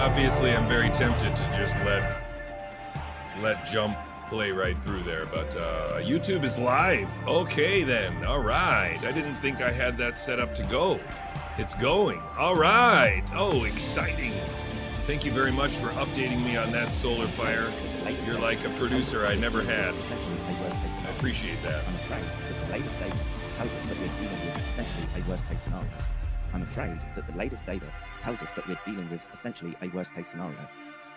Obviously, I'm very tempted to just let jump play right through there, but YouTube is live. Okay then, all right. I didn't think I had that set up to go. It's going. All right. Oh, exciting. Thank you very much for updating me on that, Solar Fire. You're like a producer I never had. I appreciate that. I'm afraid that the latest data tells us that we're dealing with essentially a worst-case scenario. I'm afraid that the latest data tells us that we're dealing with essentially a worst-case scenario.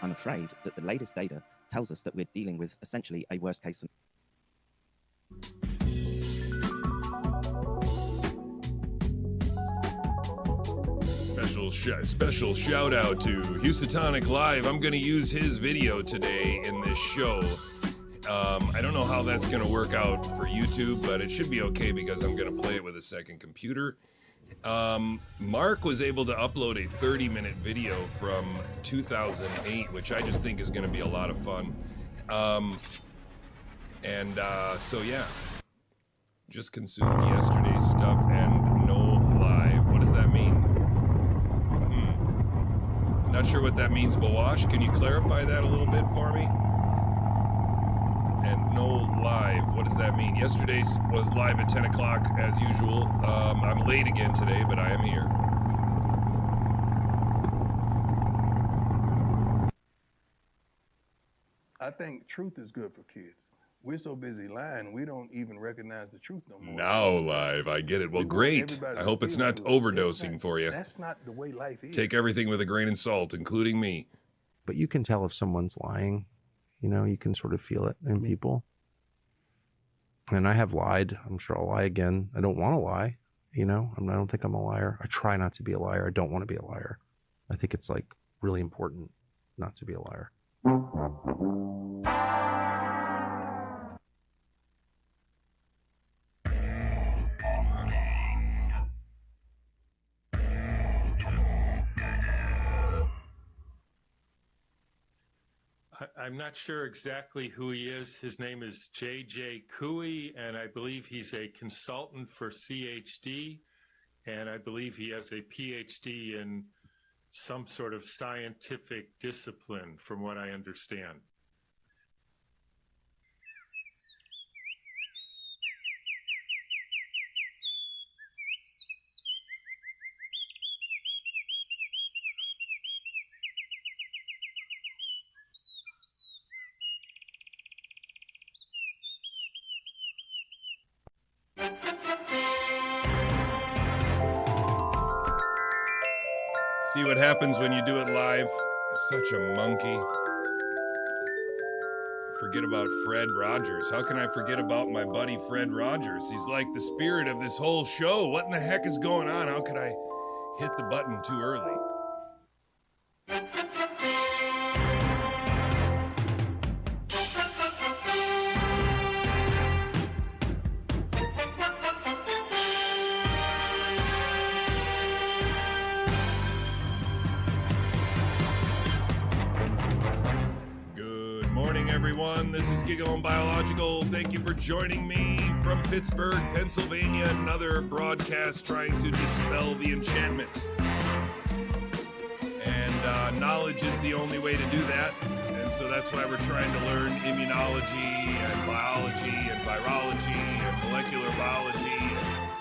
I'm afraid that the latest data tells us that we're dealing with essentially a worst-case scenario. Special shout out to Houstonic Live. I'm going to use his video today in this show. I don't know how that's going to work out for YouTube, but it should be okay because I'm going to play it with a second computer. Mark was able to upload a 30-minute video from 2008, which I just think is going to be a lot of fun. So yeah, just consumed yesterday's stuff and no live. What does that mean? Not sure what that means, Bawash. Can you clarify that a little bit for me? And no live. What does that mean? Yesterday's was live at 10 o'clock as usual. I'm late again today, but I am here. I think truth is good for kids. We're so busy lying, we don't even recognize the truth no more. Now live, I get it. Well, great. I hope it's not overdosing for you. That's not the way life is. Take everything with a grain of salt, including me. But you can tell if someone's lying. You know, you can sort of feel it in people. And I have lied. I'm sure I'll lie again. I don't want to lie. You know, I don't think I'm a liar. I try not to be a liar. I don't want to be a liar. I think it's like really important not to be a liar. I'm not sure exactly who he is. His name is JJCouey, and I believe he's a consultant for CHD, and I believe he has a PhD in some sort of scientific discipline, from what I understand. See what happens when you do it live. Such a monkey. Forget about Fred Rogers. How can I forget about my buddy Fred Rogers? He's like the spirit of this whole show. What in the heck is going on? How could I hit the button too early? This is Gigaohm Biological. Thank you for joining me from Pittsburgh, Pennsylvania. Another broadcast trying to dispel the enchantment. And knowledge is the only way to do that. And so that's why we're trying to learn immunology and biology and virology and molecular biology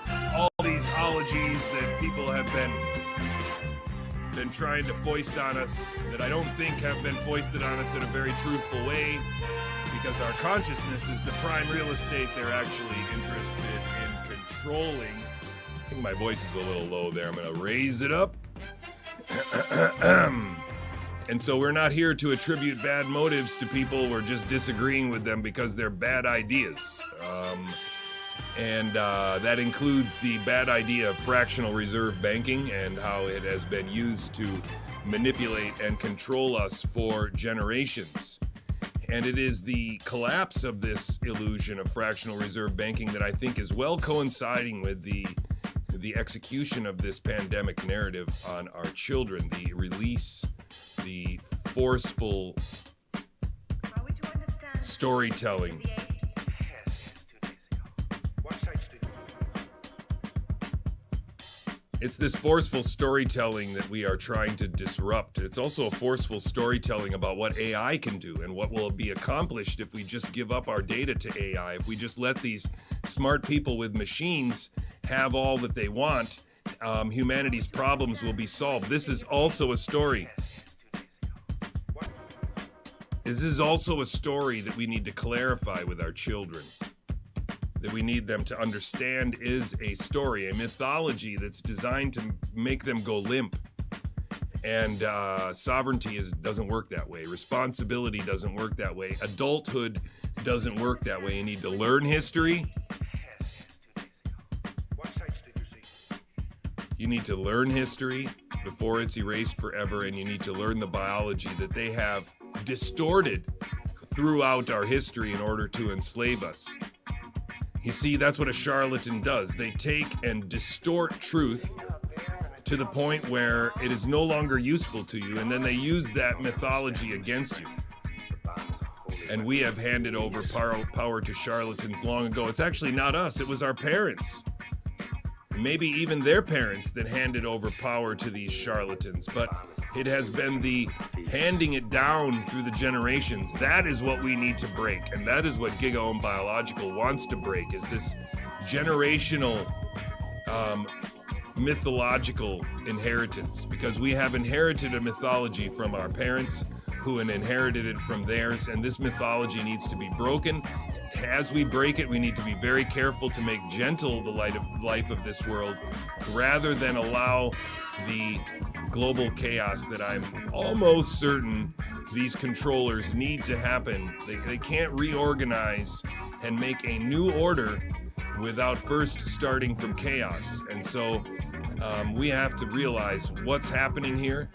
and all these ologies that people have been trying to foist on us, that I don't think have been foisted on us in a very truthful way, because our consciousness is the prime real estate they're actually interested in controlling. I think my voice is a little low there. I'm going to raise it up. And so we're not here to attribute bad motives to people. We're just disagreeing with them because they're bad ideas. And that includes the bad idea of fractional reserve banking and how it has been used to manipulate and control us for generations. And it is the collapse of this illusion of fractional reserve banking that I think is well coinciding with the execution of this pandemic narrative on our children, the release, the forceful storytelling. It's this forceful storytelling that we are trying to disrupt. It's also a forceful storytelling about what AI can do and what will be accomplished if we just give up our data to AI. If we just let these smart people with machines have all that they want, humanity's problems will be solved. This is also a story. This is also a story that we need to clarify with our children, that we need them to understand is a story, a mythology that's designed to make them go limp. And sovereignty doesn't work that way. Responsibility doesn't work that way. Adulthood doesn't work that way. You need to learn history. You need to learn history before it's erased forever, and you need to learn the biology that they have distorted throughout our history in order to enslave us. You see, that's what a charlatan does. They take and distort truth to the point where it is no longer useful to you, and then they use that mythology against you. And we have handed over power to charlatans long ago. It's actually not us, it was our parents. Maybe even their parents that handed over power to these charlatans, but it has been the handing it down through the generations. That is what we need to break, and that is what Gigaohm Biological wants to break, is this generational mythological inheritance, because we have inherited a mythology from our parents who inherited it from theirs, and this mythology needs to be broken. As we break it, we need to be very careful to make gentle the life of this world, rather than allow the global chaos that I'm almost certain these controllers need to happen. They can't reorganize and make a new order without first starting from chaos. And so we have to realize what's happening here.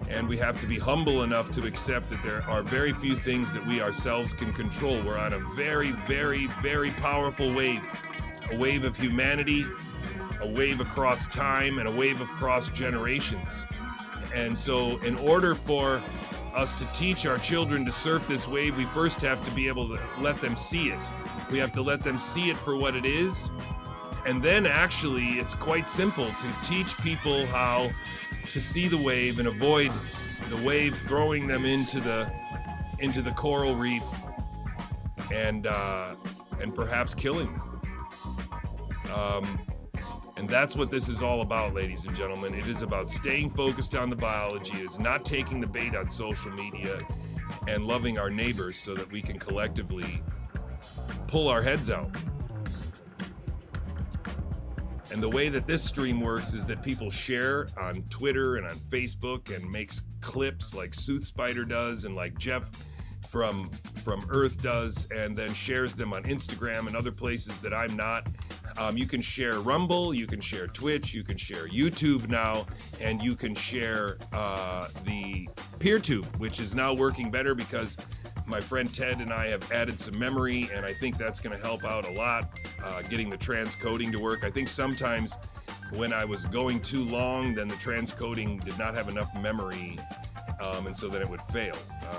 And we have to be humble enough to accept that there are very few things that we ourselves can control. We're on a very, very, very powerful wave. A wave of humanity, a wave across time, and a wave across generations. And so in order for us to teach our children to surf this wave, we first have to be able to let them see it. We have to let them see it for what it is. And then actually, it's quite simple to teach people how to see the wave and avoid the wave throwing them into the coral reef and perhaps killing them. And that's what this is all about, ladies and gentlemen. It is about staying focused on the biology. It is not taking the bait on social media and loving our neighbors so that we can collectively pull our heads out. And the way that this stream works is that people share on Twitter and on Facebook and makes clips like Sooth Spider does and like Jeff from Earth does, and then shares them on Instagram and other places that I'm not. You can share Rumble, you can share Twitch, you can share YouTube now, and you can share the PeerTube, which is now working better because my friend Ted and I have added some memory, and I think that's going to help out a lot, getting the transcoding to work. I think sometimes when I was going too long, then the transcoding did not have enough memory, and so then it would fail.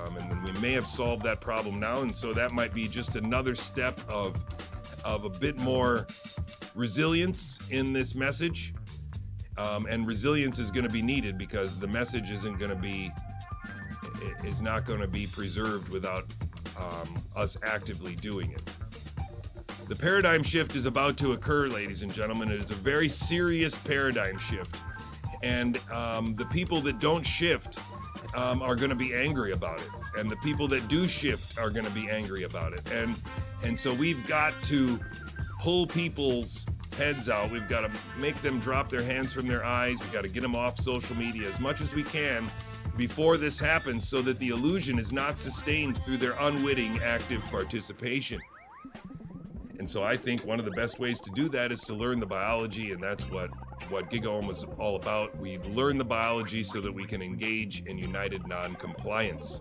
And then we may have solved that problem now, and so that might be just another step of a bit more resilience in this message. And resilience is going to be needed because the message is not going to be preserved without us actively doing it. The paradigm shift is about to occur, ladies and gentlemen. It is a very serious paradigm shift. And the people that don't shift are going to be angry about it. And the people that do shift are going to be angry about it. And so we've got to pull people's heads out. We've got to make them drop their hands from their eyes. We've got to get them off social media as much as we can before this happens, so that the illusion is not sustained through their unwitting active participation. And so I think one of the best ways to do that is to learn the biology, and that's what Gigaohm was all about. We learn the biology so that we can engage in united non-compliance.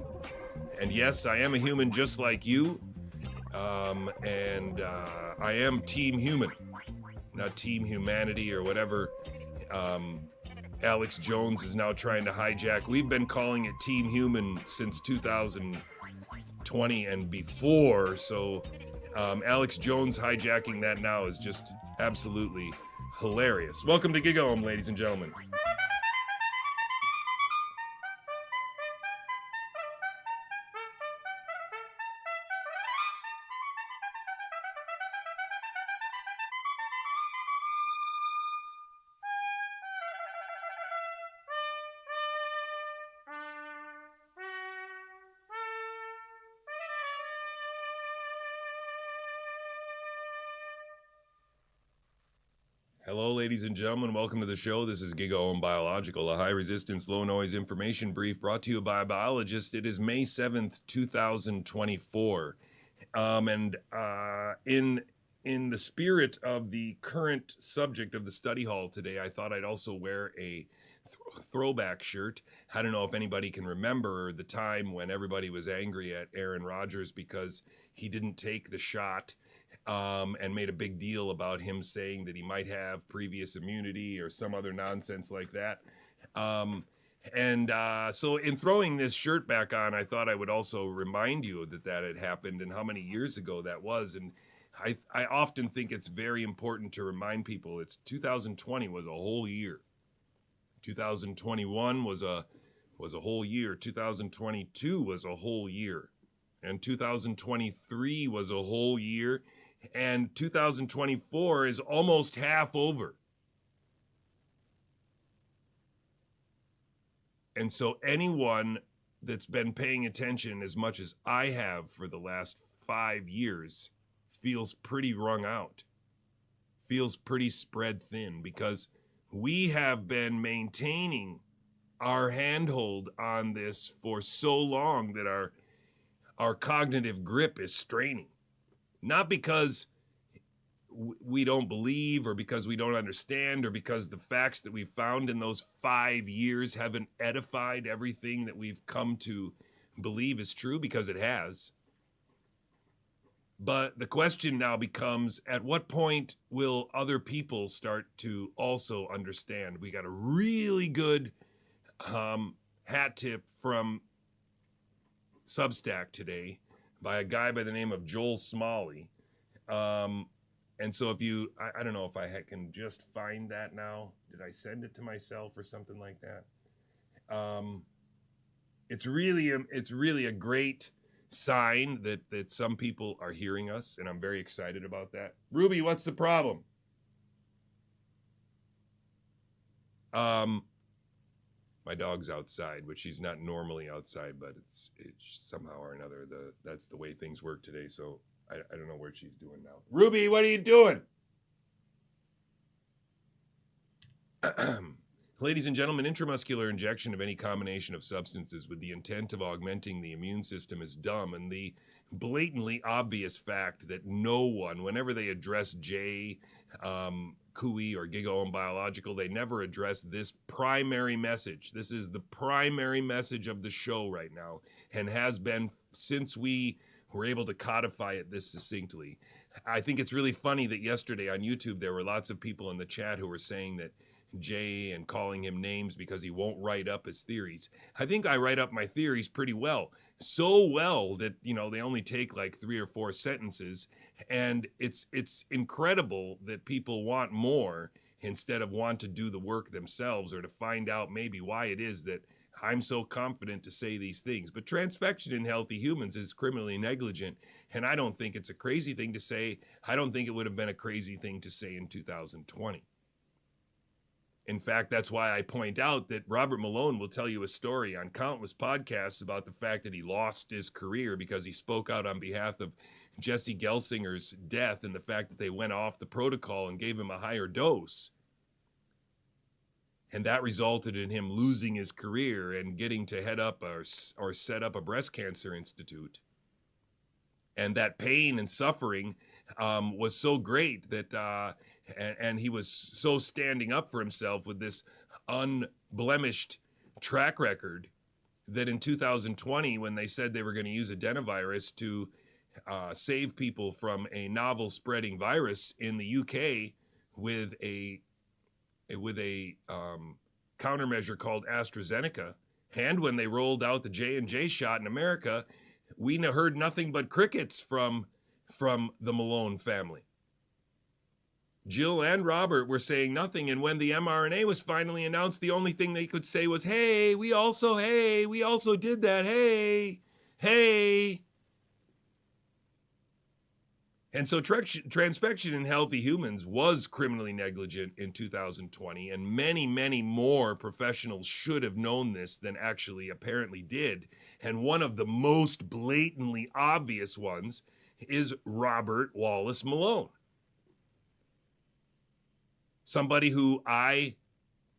And yes, I am a human just like you, and I am Team Human, not Team Humanity or whatever Alex Jones is now trying to hijack. We've been calling it Team Human since 2020 and before, so Alex Jones hijacking that now is just absolutely hilarious. Welcome to Gigaohm, ladies and gentlemen. Hello, ladies and gentlemen. Welcome to the show. This is Gigaohm Biological, a high-resistance, low-noise information brief brought to you by a biologist. It is May 7th, 2024. In the spirit of the current subject of the study hall today, I thought I'd also wear a throwback shirt. I don't know if anybody can remember the time when everybody was angry at Aaron Rodgers because he didn't take the shot. And made a big deal about him saying that he might have previous immunity or some other nonsense like that. So in throwing this shirt back on, I thought I would also remind you that had happened and how many years ago that was. And I often think it's very important to remind people 2020 was a whole year. 2021 was a whole year. 2022 was a whole year. And 2023 was a whole year. And 2024 is almost half over. And so anyone that's been paying attention as much as I have for the last 5 years feels pretty wrung out, feels pretty spread thin, because we have been maintaining our handhold on this for so long that our cognitive grip is straining. Not because we don't believe or because we don't understand or because the facts that we've found in those 5 years haven't edified everything that we've come to believe is true, because it has. But the question now becomes, at what point will other people start to also understand? We got a really good hat tip from Substack today by a guy by the name of Joel Smalley. And so if you, I don't know if I can just find that now. Did I send it to myself or something like that? It's really a great sign that some people are hearing us, and I'm very excited about that. Ruby, what's the problem? My dog's outside, which she's not normally outside, but it's somehow or another that's the way things work today. So I don't know what she's doing now. Ruby, what are you doing? Ladies and gentlemen, intramuscular injection of any combination of substances with the intent of augmenting the immune system is dumb, and the blatantly obvious fact that no one, whenever they address JJCouey or Gigaohm Biological, they never address this primary message. This is the primary message of the show right now, and has been since we were able to codify it this succinctly. I think it's really funny that yesterday on YouTube there were lots of people in the chat who were saying that Jay and calling him names because he won't write up his theories. I think I write up my theories pretty well. So well that, they only take like 3 or 4 sentences. And it's incredible that people want more instead of want to do the work themselves or to find out maybe why it is that I'm so confident to say these things. But transfection in healthy humans is criminally negligent. And I don't think it's a crazy thing to say. I don't think it would have been a crazy thing to say in 2020. In fact, that's why I point out that Robert Malone will tell you a story on countless podcasts about the fact that he lost his career because he spoke out on behalf of Jesse Gelsinger's death and the fact that they went off the protocol and gave him a higher dose. And that resulted in him losing his career and getting to head up or set up a breast cancer institute. And that pain and suffering was so great that... And he was so standing up for himself with this unblemished track record that in 2020, when they said they were going to use adenovirus to save people from a novel spreading virus in the UK with a countermeasure called AstraZeneca, and when they rolled out the J&J shot in America, we heard nothing but crickets from the Malone family. Jill and Robert were saying nothing. And when the mRNA was finally announced, the only thing they could say was, hey, we also did that. Hey. And so transfection in healthy humans was criminally negligent in 2020, and many, many more professionals should have known this than actually apparently did. And one of the most blatantly obvious ones is Robert Wallace Malone. Somebody who I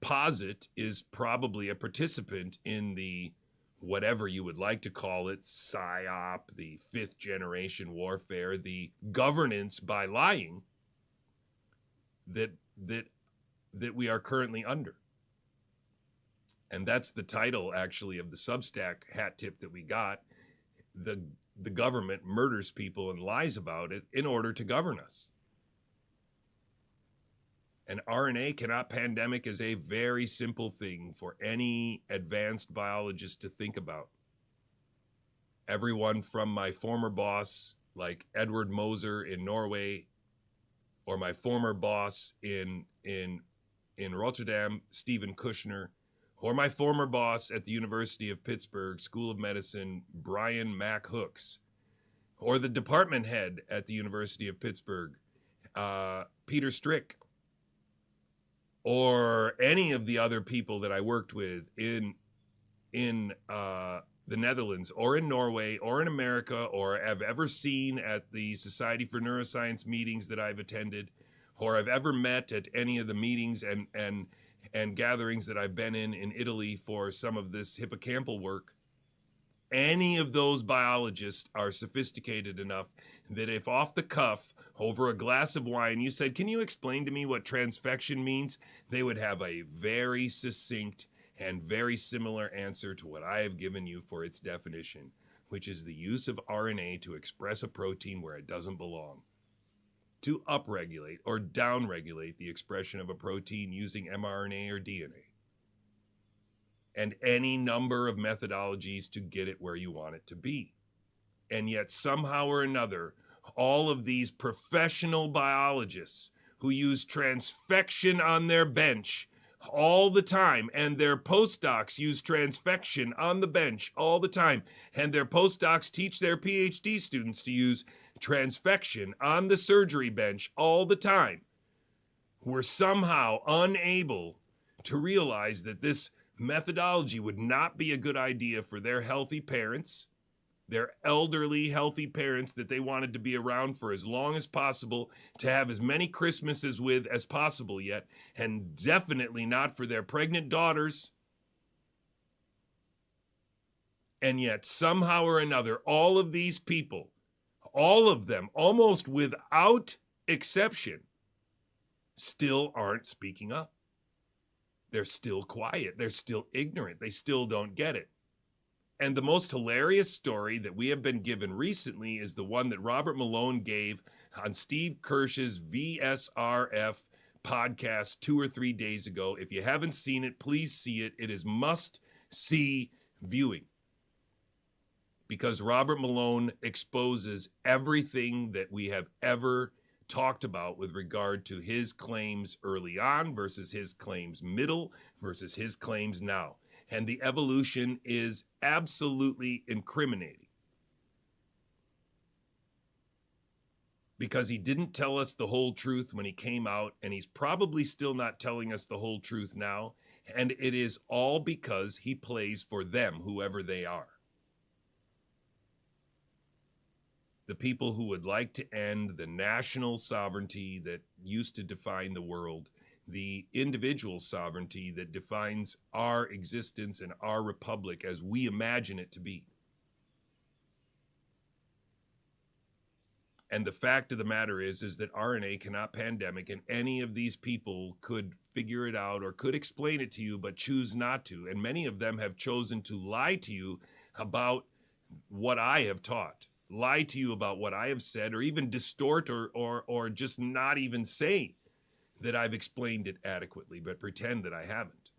posit is probably a participant in the, whatever you would like to call it, PSYOP, the fifth generation warfare, the governance by lying that we are currently under. And that's the title, actually, of the Substack hat tip that we got. The government murders people and lies about it in order to govern us. And RNA cannot pandemic is a very simple thing for any advanced biologist to think about. Everyone from my former boss, like Edward Moser in Norway, or my former boss in Rotterdam, Stephen Kushner, or my former boss at the University of Pittsburgh School of Medicine, Brian Mack Hooks, or the department head at the University of Pittsburgh, Peter Strick, or any of the other people that I worked with in the Netherlands or in Norway or in America or have ever seen at the Society for Neuroscience meetings that I've attended, or I've ever met at any of the meetings and gatherings that I've been in Italy for some of this hippocampal work. Any of those biologists are sophisticated enough that if off the cuff, over a glass of wine, you said, can you explain to me what transfection means? They would have a very succinct and very similar answer to what I have given you for its definition, which is the use of RNA to express a protein where it doesn't belong, to upregulate or downregulate the expression of a protein using mRNA or DNA, and any number of methodologies to get it where you want it to be. And yet somehow or another, all of these professional biologists who use transfection on their bench all the time, and their postdocs use transfection on the bench all the time, and their postdocs teach their PhD students to use transfection on the surgery bench all the time, were somehow unable to realize that this methodology would not be a good idea for their healthy parents, their elderly, healthy parents that they wanted to be around for as long as possible, to have as many Christmases with as possible yet, and definitely not for their pregnant daughters. And yet, somehow or another, all of these people, all of them, almost without exception, still aren't speaking up. They're still quiet. They're still ignorant. They still don't get it. And the most hilarious story that we have been given recently is the one that Robert Malone gave on Steve Kirsch's VSRF podcast 2 or 3 days ago. If you haven't seen it, please see it. It is must-see viewing, because Robert Malone exposes everything that we have ever talked about with regard to his claims early on versus his claims middle versus his claims now. And the evolution is absolutely incriminating, because he didn't tell us the whole truth when he came out, and he's probably still not telling us the whole truth now. And it is all because he plays for them, whoever they are. The people who would like to end the national sovereignty that used to define the world, the individual sovereignty that defines our existence and our republic as we imagine it to be. And the fact of the matter is that RNA cannot pandemic, and any of these people could figure it out or could explain it to you, but choose not to. And many of them have chosen to lie to you about what I have taught, lie to you about what I have said, or even distort or just not even say that I've explained it adequately, but pretend that I haven't.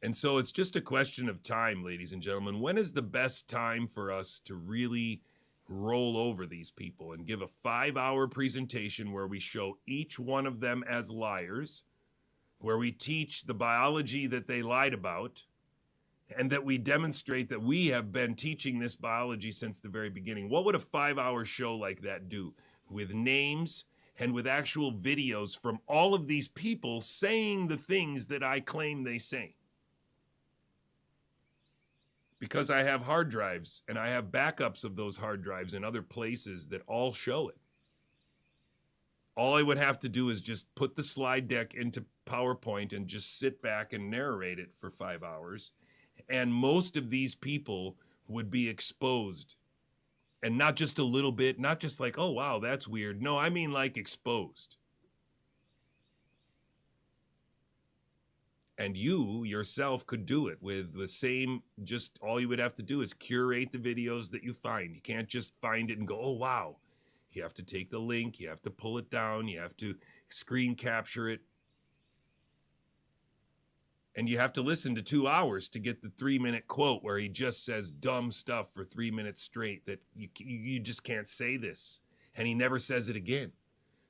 And so it's just a question of time, ladies and gentlemen. When is the best time for us to really roll over these people and give a 5-hour presentation where we show each one of them as liars, where we teach the biology that they lied about, and that we demonstrate that we have been teaching this biology since the very beginning. What would a 5-hour show like that do, with names and with actual videos from all of these people saying the things that I claim they say? Because I have hard drives and I have backups of those hard drives in other places that all show it. All I would have to do is just put the slide deck into PowerPoint and just sit back and narrate it for 5 hours. And most of these people would be exposed. And not just a little bit, not just like, oh, wow, that's weird. No, I mean like exposed. And you yourself could do it with the same, just all you would have to do is curate the videos that you find. You can't just find it and go, oh, wow. You have to take the link, you have to pull it down, you have to screen capture it. And you have to listen to 2 hours to get the 3-minute quote where he just says dumb stuff for 3 minutes straight that you just can't say this. And he never says it again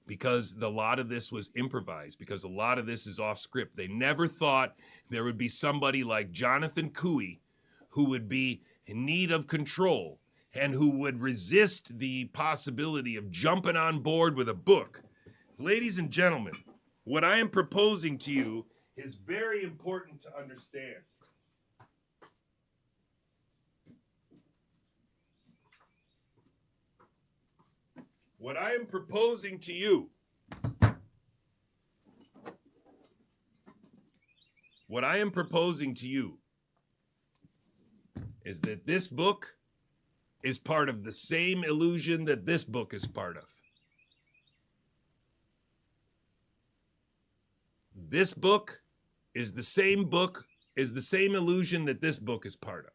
because a lot of this was improvised, because a lot of this is off script. They never thought there would be somebody like JJCouey who would be in need of control and who would resist the possibility of jumping on board with a book. Ladies and gentlemen, what I am proposing to you is very important to understand. What I am proposing to you, is that this book is part of the same illusion that this book is part of. This book is the same illusion that this book is part of.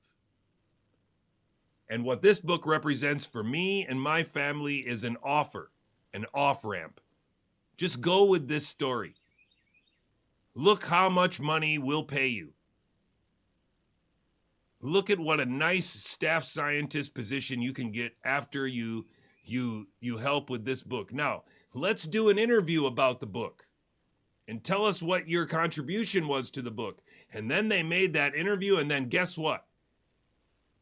And what this book represents for me and my family is an offer, an off-ramp. Just go with this story. Look how much money we'll pay you. Look at what a nice staff scientist position you can get after you help with this book. Now, let's do an interview about the book and tell us what your contribution was to the book. And then they made that interview, and then guess what?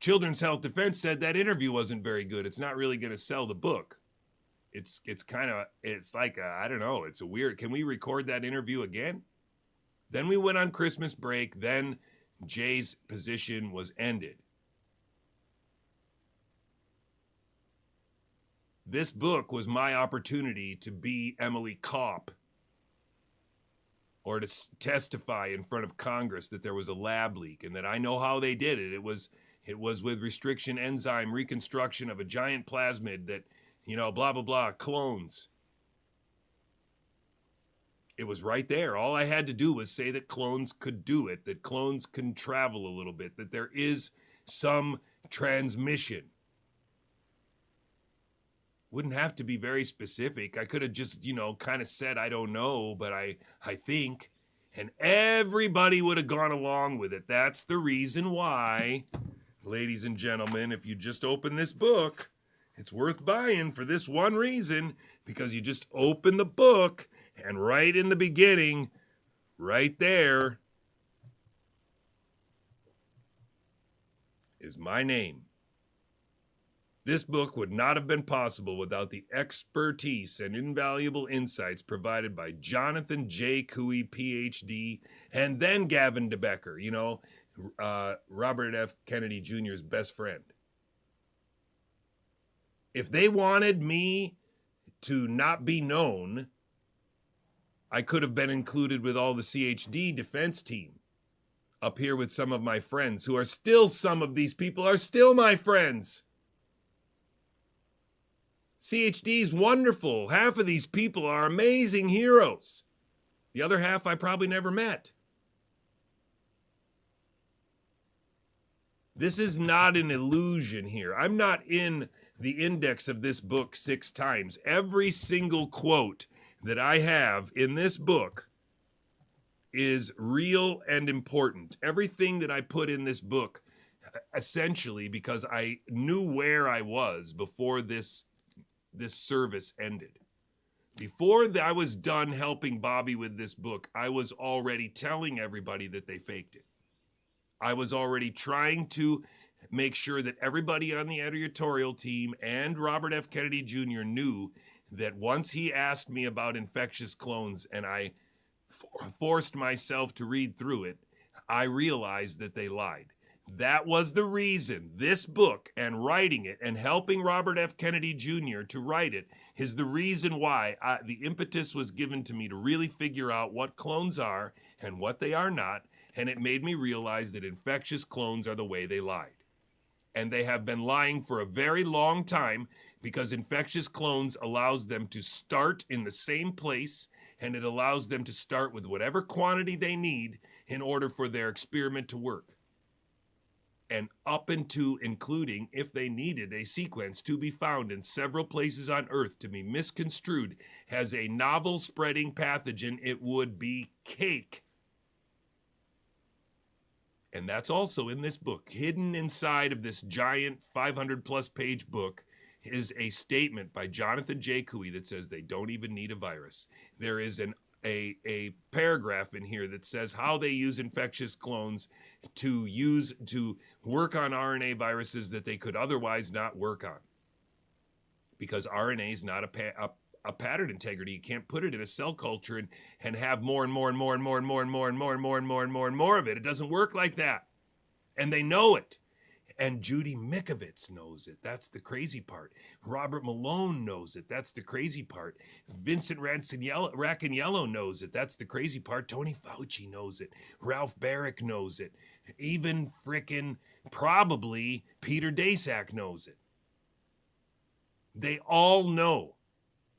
Children's Health Defense said that interview wasn't very good. It's not really going to sell the book. It's like, I don't know, it's a weird, can we record that interview again? Then we went on Christmas break, then Jay's position was ended. This book was my opportunity to be Emily Kopp, or to testify in front of Congress that there was a lab leak and that I know how they did it. It was with restriction enzyme reconstruction of a giant plasmid that, blah, blah, blah, clones. It was right there. All I had to do was say that clones could do it, that clones can travel a little bit, that there is some transmission. Wouldn't have to be very specific. I could have just, kind of said, I don't know, but I think. And everybody would have gone along with it. That's the reason why, ladies and gentlemen, if you just open this book, it's worth buying for this one reason, because you just open the book and right in the beginning, right there, is my name. This book would not have been possible without the expertise and invaluable insights provided by Jonathan J. Couey, PhD, and then Gavin DeBecker, Robert F. Kennedy Jr.'s best friend. If they wanted me to not be known, I could have been included with all the CHD defense team up here with some of my friends who are still, some of these people are still my friends. CHD is wonderful. Half of these people are amazing heroes. The other half I probably never met. This is not an illusion here. I'm not in the index of this book 6 times. Every single quote that I have in this book is real and important. Everything that I put in this book essentially because I knew where I was before this service ended. Before I was done helping Bobby with this book, I was already telling everybody that they faked it. I was already trying to make sure that everybody on the editorial team and Robert F. Kennedy Jr. knew that once he asked me about infectious clones and I forced myself to read through it, I realized that they lied. That was the reason this book and writing it and helping Robert F. Kennedy Jr. to write it is the reason why the impetus was given to me to really figure out what clones are and what they are not. And it made me realize that infectious clones are the way they lied. And they have been lying for a very long time because infectious clones allows them to start in the same place, and it allows them to start with whatever quantity they need in order for their experiment to work. And up into including if they needed a sequence to be found in several places on Earth to be misconstrued as a novel spreading pathogen, it would be cake. And that's also in this book. Hidden inside of this giant 500-plus page book is a statement by Jonathan JJCouey that says they don't even need a virus. There is a paragraph in here that says how they use infectious clones to work on RNA viruses that they could otherwise not work on. Because RNA is not a pattern integrity. You can't put it in a cell culture and have more and more and more and more and more and more and more and more and more and more and more of it. It doesn't work like that. And they know it. And Judy Mikovits knows it. That's the crazy part. Robert Malone knows it. That's the crazy part. Vincent Racaniello knows it. That's the crazy part. Tony Fauci knows it. Ralph Barrick knows it. Even frickin' probably Peter Daszak knows it. They all know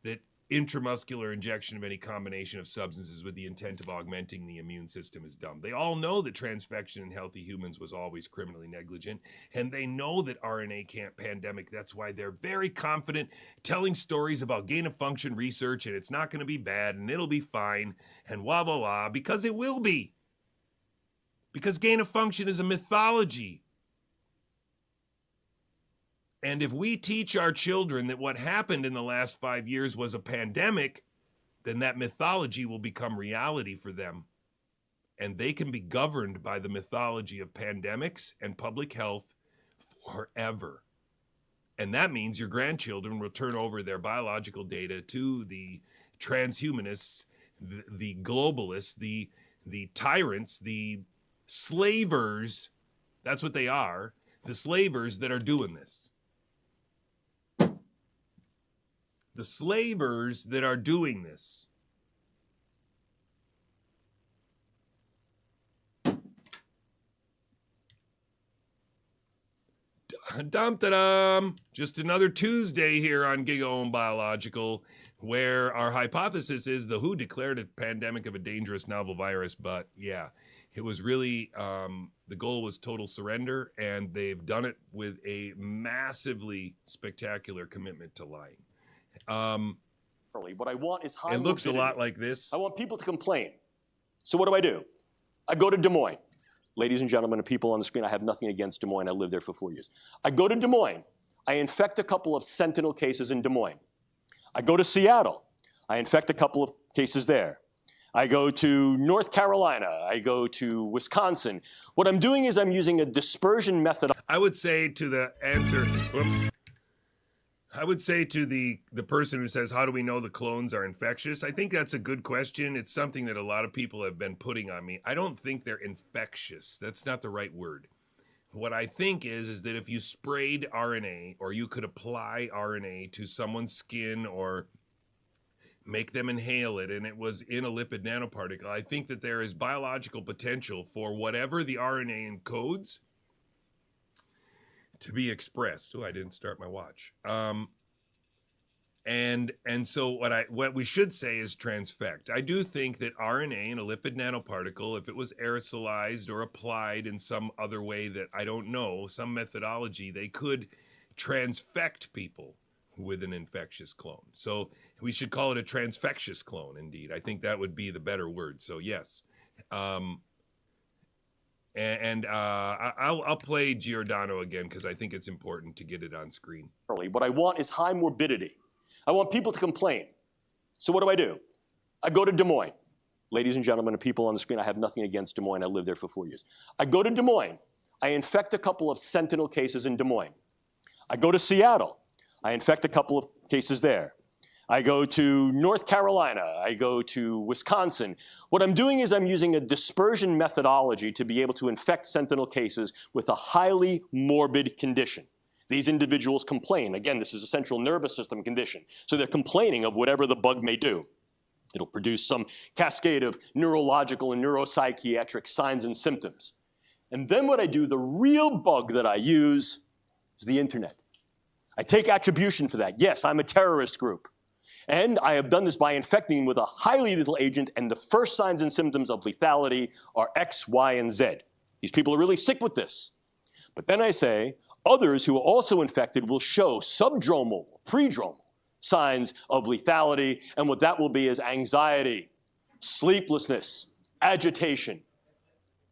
that intramuscular injection of any combination of substances with the intent of augmenting the immune system is dumb. They all know that transfection in healthy humans was always criminally negligent, and they know that RNA can't pandemic. That's why they're very confident telling stories about gain-of-function research, and it's not going to be bad, and it'll be fine, and blah, blah, blah, because it will be. Because gain-of-function is a mythology. And if we teach our children that what happened in the last 5 years was a pandemic, then that mythology will become reality for them. And they can be governed by the mythology of pandemics and public health forever. And that means your grandchildren will turn over their biological data to the transhumanists, the globalists, the tyrants, the slavers. That's what they are, the slavers that are doing this. The slavers that are doing this. Dum-da-dum. Just another Tuesday here on Gigaohm Biological, where our hypothesis is the WHO declared a pandemic of a dangerous novel virus, but yeah, it was really, the goal was total surrender, and they've done it with a massively spectacular commitment to lying. What I want is high it looks morbidity. a lot like this. I want people to complain. So what do? I go to Des Moines. Ladies and gentlemen and people on the screen, I have nothing against Des Moines. I lived there for 4 years. I go to Des Moines. I infect a couple of sentinel cases in Des Moines. I go to Seattle. I infect a couple of cases there. I go to North Carolina. I go to Wisconsin. What I'm doing is I'm using a dispersion method. I would say to the answer, I would say to the person who says, how do we know the clones are infectious? I think that's a good question. It's something that a lot of people have been putting on me. I don't think they're infectious. That's not the right word. What I think is that if you sprayed RNA, or you could apply RNA to someone's skin or make them inhale it, and it was in a lipid nanoparticle, I think that there is biological potential for whatever the RNA encodes to be expressed. Oh, I didn't start my watch. And so what we should say is transfect. I do think that RNA in a lipid nanoparticle, if it was aerosolized or applied in some other way that I don't know, some methodology, they could transfect people with an infectious clone. So we should call it a transfectious clone, indeed. I think that would be the better word. So yes. And I'll play Giordano again because I think it's important to get it on screen. What I want is high morbidity. I want people to complain. So what do? I go to Des Moines. Ladies and gentlemen, and people on the screen, I have nothing against Des Moines. I lived there for 4 years. I go to Des Moines. I infect a couple of sentinel cases in Des Moines. I go to Seattle. I infect a couple of cases there. I go to North Carolina. I go to Wisconsin. What I'm doing is I'm using a dispersion methodology to be able to infect sentinel cases with a highly morbid condition. These individuals complain. Again, this is a central nervous system condition. So they're complaining of whatever the bug may do. It'll produce some cascade of neurological and neuropsychiatric signs and symptoms. And then what I do, the real bug that I use is the internet. I take attribution for that. Yes, I'm a terrorist group. And I have done this by infecting with a highly lethal agent, and the first signs and symptoms of lethality are X, Y, and Z. These people are really sick with this. But then I say, others who are also infected will show subdromal, predromal signs of lethality, and what that will be is anxiety, sleeplessness, agitation.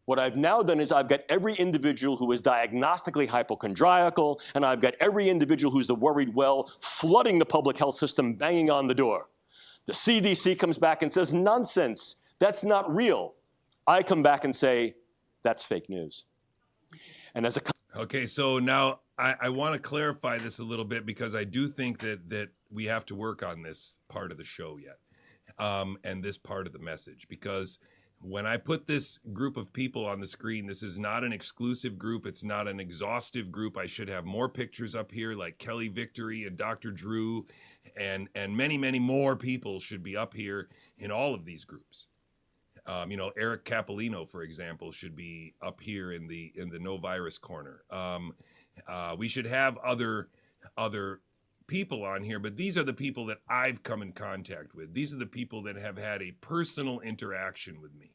What I've now done is I've got every individual who is diagnostically hypochondriacal, and I've got every individual who's the worried well flooding the public health system, banging on the door. The CDC comes back and says, nonsense, that's not real. I come back and say, that's fake news. And as a Okay, so now I want to clarify this a little bit because I do think that we have to work on this part of the show yet, and this part of the message, because when I put this group of people on the screen, this is not an exclusive group. It's not an exhaustive group. I should have more pictures up here like Kelly Victory and Dr. Drew and many, many more people should be up here in all of these groups. Eric Capolino, for example, should be up here in the no virus corner. We should have other people on here, but these are the people that I've come in contact with. These are the people that have had a personal interaction with me.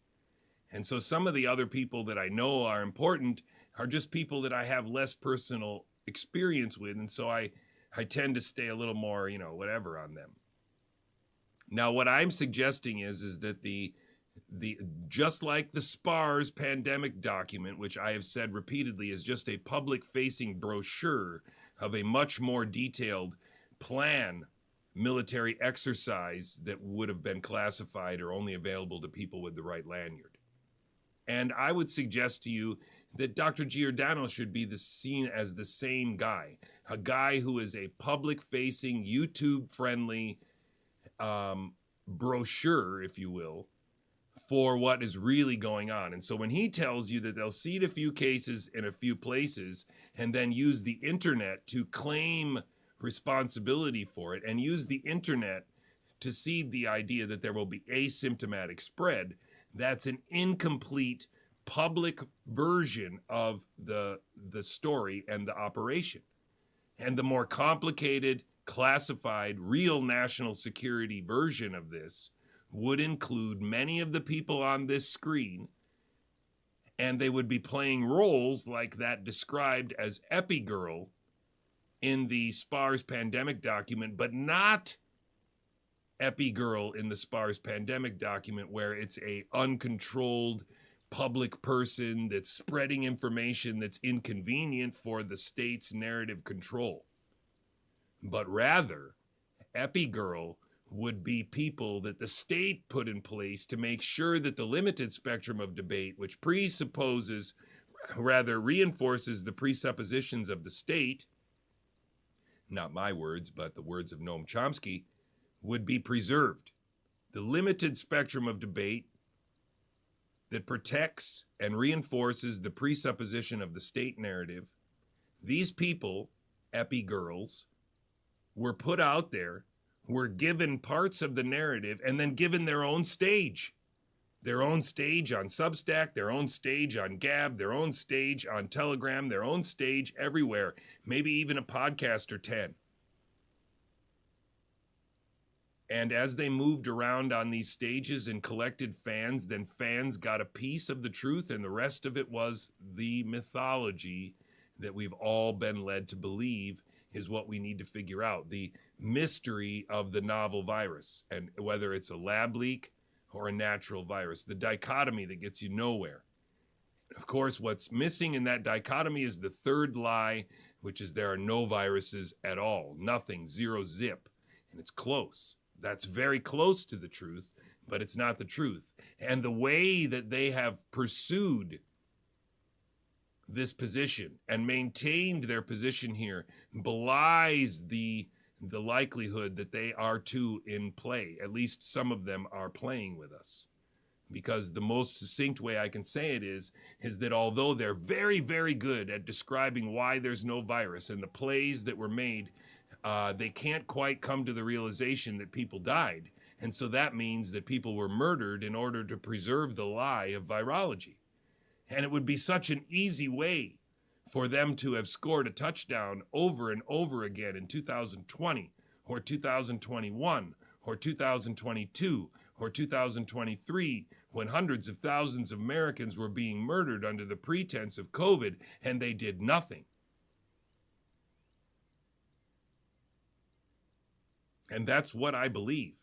And so some of the other people that I know are important are just people that I have less personal experience with. And so I tend to stay a little more, whatever on them. Now, what I'm suggesting is that the just like the SPARS pandemic document, which I have said repeatedly is just a public-facing brochure of a much more detailed plan military exercise that would have been classified or only available to people with the right lanyard. And I would suggest to you that Dr. Giordano should be seen as the same guy, a guy who is a public-facing, YouTube-friendly brochure, if you will, for what is really going on. And so when he tells you that they'll seed a few cases in a few places and then use the internet to claim responsibility for it and use the internet to seed the idea that there will be asymptomatic spread, that's an incomplete public version of the story and the operation. And the more complicated, classified, real national security version of this would include many of the people on this screen, and they would be playing roles like that described as Epigirl in the SPARS pandemic document, but not Epigirl in the SPARS pandemic document where it's a uncontrolled public person that's spreading information that's inconvenient for the state's narrative control. But rather, Epigirl would be people that the state put in place to make sure that the limited spectrum of debate, which reinforces the presuppositions of the state, not my words, but the words of Noam Chomsky, would be preserved. The limited spectrum of debate that protects and reinforces the presupposition of the state narrative, these people, Epigirls, were put out there, were given parts of the narrative, and then given their own stage. Their own stage on Substack, their own stage on Gab, their own stage on Telegram, their own stage everywhere, maybe even a podcast or 10. And as they moved around on these stages and collected fans, then fans got a piece of the truth, and the rest of it was the mythology that we've all been led to believe is what we need to figure out. The mystery of the novel virus, and whether it's a lab leak or a natural virus, the dichotomy that gets you nowhere. Of course, what's missing in that dichotomy is the third lie, which is there are no viruses at all. Nothing, zero, zip. And it's close. That's very close to the truth, but it's not the truth. And the way that they have pursued this position and maintained their position here belies the likelihood that they are too in play. At least some of them are playing with us. Because the most succinct way I can say it is that although they're very, very good at describing why there's no virus and the plays that were made, they can't quite come to the realization that people died. And so that means that people were murdered in order to preserve the lie of virology. And it would be such an easy way for them to have scored a touchdown over and over again in 2020 or 2021 or 2022 or 2023, when hundreds of thousands of Americans were being murdered under the pretense of COVID, and they did nothing. And that's what I believe.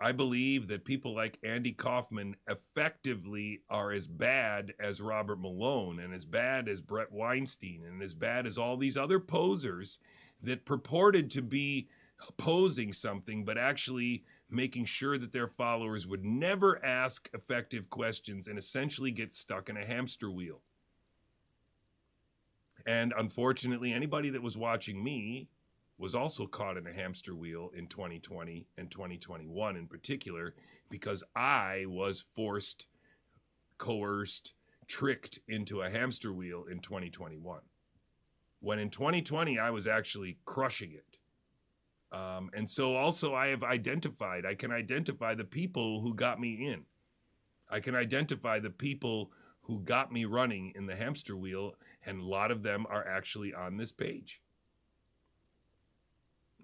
I believe that people like Andy Kaufman effectively are as bad as Robert Malone and as bad as Brett Weinstein and as bad as all these other posers that purported to be opposing something, but actually making sure that their followers would never ask effective questions and essentially get stuck in a hamster wheel. And unfortunately, anybody that was watching me was also caught in a hamster wheel in 2020 and 2021 in particular, because I was forced, coerced, tricked into a hamster wheel in 2021. When in 2020, I was actually crushing it. And so also I can identify the people who got me in. I can identify the people who got me running in the hamster wheel, and a lot of them are actually on this page.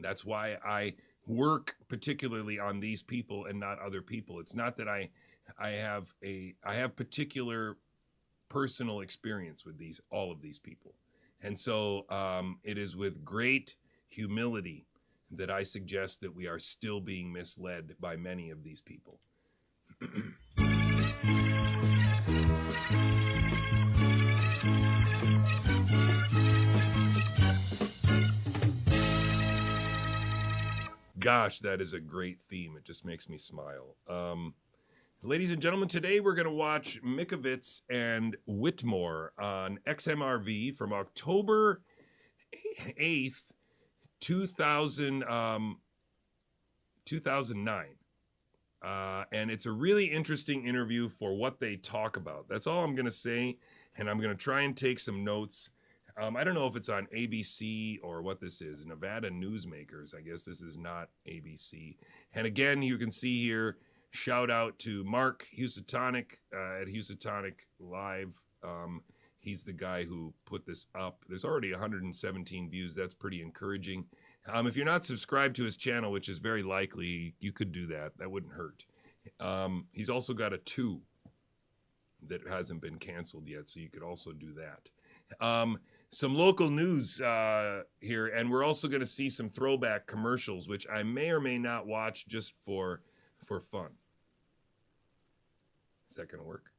That's why I work particularly on these people and not other people. It's not that I have particular personal experience with all of these people. And so it is with great humility that I suggest that we are still being misled by many of these people. Gosh, that is a great theme. It just makes me smile. Ladies and gentlemen, today we're going to watch Mikovits and Whitmore on XMRV from October 8th, 2009. And it's a really interesting interview for what they talk about. That's all I'm going to say, and I'm going to try and take some notes. I don't know if it's on ABC or what this is. Nevada Newsmakers. I guess this is not ABC. And again, you can see here, shout out to Mark Husatonic at Husatonic Live. He's the guy who put this up. There's already 117 views. That's pretty encouraging. If you're not subscribed to his channel, which is very likely, you could do that. That wouldn't hurt. He's also got a 2 that hasn't been canceled yet, so you could also do that. Some local news here, and we're also going to see some throwback commercials, which I may or may not watch just for fun. Is that going to work?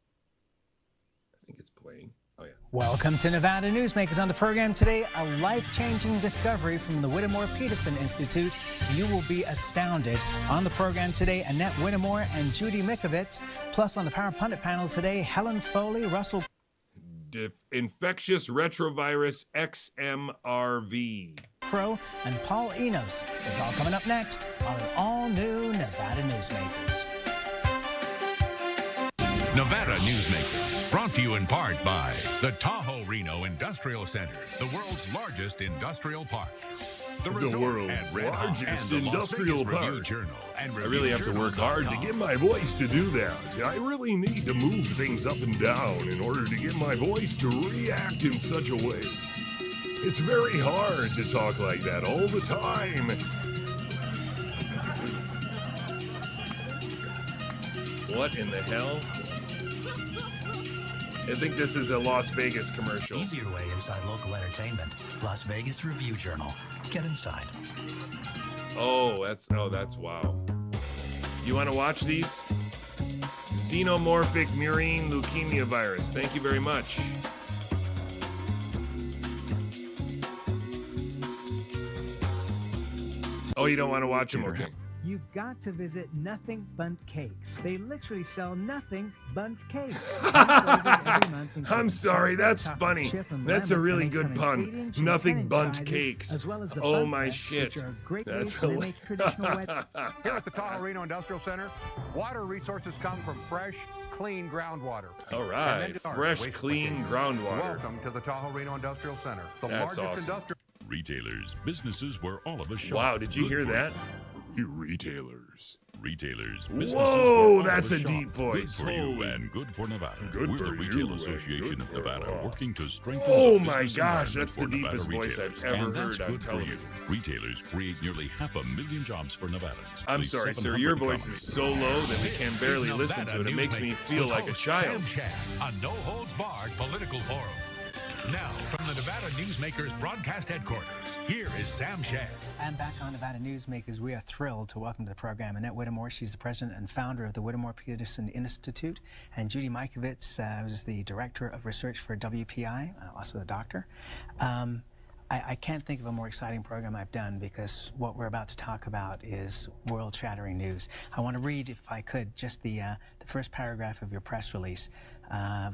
I think it's playing. Oh, yeah. Welcome to Nevada Newsmakers. On the program today, a life-changing discovery from the Whittemore Peterson Institute. You will be astounded. On the program today, Annette Whittemore and Judy Mikovits. Plus, on the Power Pundit panel today, Helen Foley, Russell... Infectious retrovirus XMRV. Pro and Paul Enos. It's all coming up next on an all-new Nevada Newsmakers. Nevada Newsmakers, brought to you in part by the Tahoe Reno Industrial Center, the world's largest industrial park. The world's largest industrial park. I really have to work hard to get my voice to do that. I really need to move things up and down in order to get my voice to react in such a way. It's very hard to talk like that all the time. What in the hell? I think this is a Las Vegas commercial. Easier way inside local entertainment. Las Vegas Review Journal. Get inside. Oh, that's wow. You want to watch these? Xenomorphic murine leukemia virus. Thank you very much. Oh, you don't want to watch them? Okay. You've got to visit Nothing Bundt Cakes. They literally sell nothing Bundt cakes. I'm sorry, that's funny. That's a really good pun. Nothing Bundt Cakes. As well as the oh Bundt my Bets, shit. which are great That's ways to make traditional wet. Here at the Tahoe Reno Industrial Center, water resources come from fresh, clean groundwater. All right, fresh, clean groundwater. Welcome to the Tahoe Reno Industrial Center, the That's largest awesome. industrial. Retailers, businesses where all of us shop. Wow, did you Good hear for that? You retailers. Retailers, businesses Whoa, where all that's of a us deep shop. voice. Good for you Holy. and good for Nevada. Good We're for the you Retail and Association good of for Nevada, us. working to strengthen Oh the my business gosh, environment that's the for Nevada deepest voice I've retailers. ever And that's heard on good for you. television. Retailers create nearly 500,000 jobs for Nevadans. I'm At least sorry, sir. 700 Your voice economies. is so low that we can barely This is listen to it. It makes me Newsmakers feel with like a host child. Sam Shad, a no-holds-barred political forum. Now, from the Nevada Newsmakers broadcast headquarters, here is Sam Shad. And back on Nevada Newsmakers, we are thrilled to welcome to the program Annette Whittemore. She's the president and founder of the Whittemore-Peterson Institute, and Judy Mikovits, who's the director of research for WPI, also a doctor. I can't think of a more exciting program I've done because what we're about to talk about is world-shattering news. I want to read, if I could, just the first paragraph of your press release.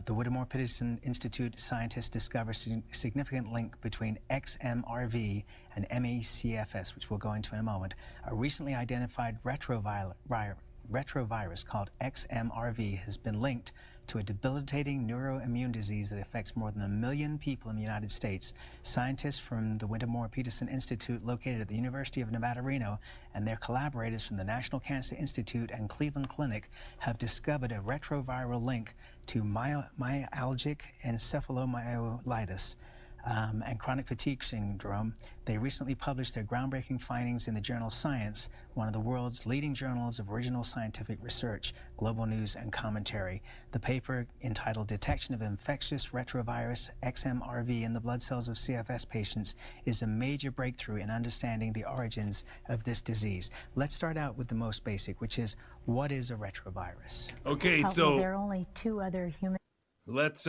The Whittemore-Peterson Institute scientists discover significant link between XMRV and ME/CFS, which we'll go into in a moment. A recently identified retrovirus called XMRV has been linked to a debilitating neuroimmune disease that affects more than 1 million people in the United States. Scientists from the Whittemore-Peterson Institute, located at the University of Nevada, Reno, and their collaborators from the National Cancer Institute and Cleveland Clinic have discovered a retroviral link to myalgic encephalomyelitis and chronic fatigue syndrome. They recently published their groundbreaking findings in the journal Science, one of the world's leading journals of original scientific research, global news, and commentary. The paper, entitled Detection of Infectious Retrovirus XMRV in the Blood Cells of CFS Patients, is a major breakthrough in understanding the origins of this disease. Let's start out with the most basic, which is, what is a retrovirus? Okay, Well, so there are only 2 other human. let's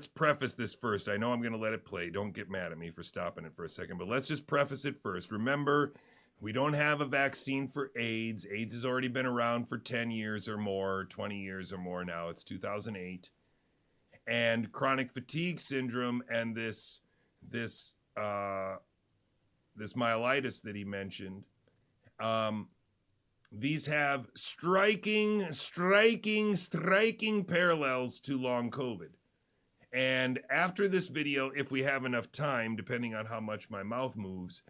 preface this first. I know I'm going to let it play. Don't get mad at me for stopping it for a second, but let's just preface it first. Remember, we don't have a vaccine for AIDS. AIDS has already been around for 10 years or more, 20 years or more now. It's 2008. And chronic fatigue syndrome and this myelitis that he mentioned, these have striking parallels to long COVID. And after this video, if we have enough time, depending on how much my mouth moves,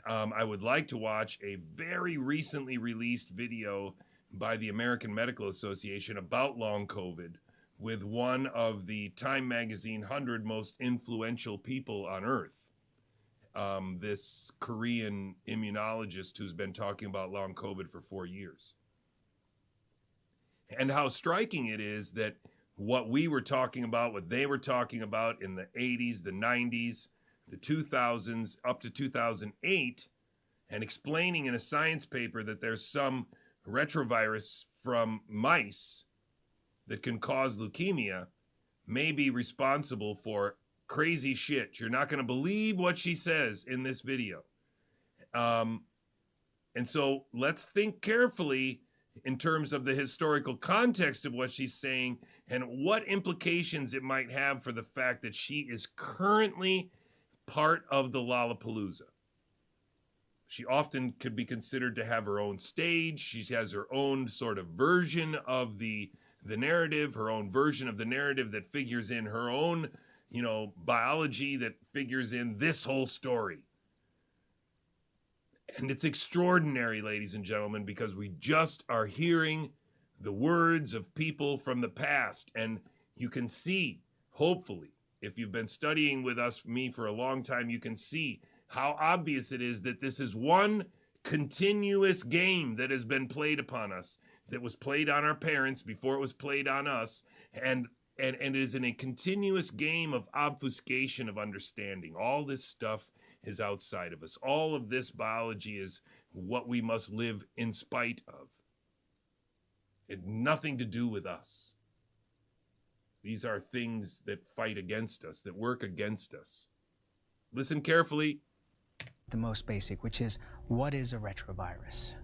I would like to watch a very recently released video by the American Medical Association about long COVID with one of the Time Magazine 100 most influential people on Earth. This Korean immunologist who's been talking about long COVID for 4 years. And how striking it is that what we were talking about, what they were talking about in the 80s, the 90s, the 2000s, up to 2008, and explaining in a science paper that there's some retrovirus from mice that can cause leukemia, may be responsible for crazy shit. You're not going to believe what she says in this video. And so let's think carefully in terms of the historical context of what she's saying and what implications it might have for the fact that she is currently part of the Lollapalooza. She often could be considered to have her own stage. She has her own sort of version of the narrative, her own version of the narrative that figures in her own, biology that figures in this whole story. And it's extraordinary, ladies and gentlemen, because we just are hearing the words of people from the past. And you can see, hopefully, if you've been studying with me for a long time, you can see how obvious it is that this is one continuous game that has been played upon us, that was played on our parents before it was played on us, and it is in a continuous game of obfuscation of understanding. All this stuff is outside of us. All of this biology is what we must live in spite of. It had nothing to do with us. These are things that fight against us, that work against us. Listen carefully. The most basic, which is, what is a retrovirus?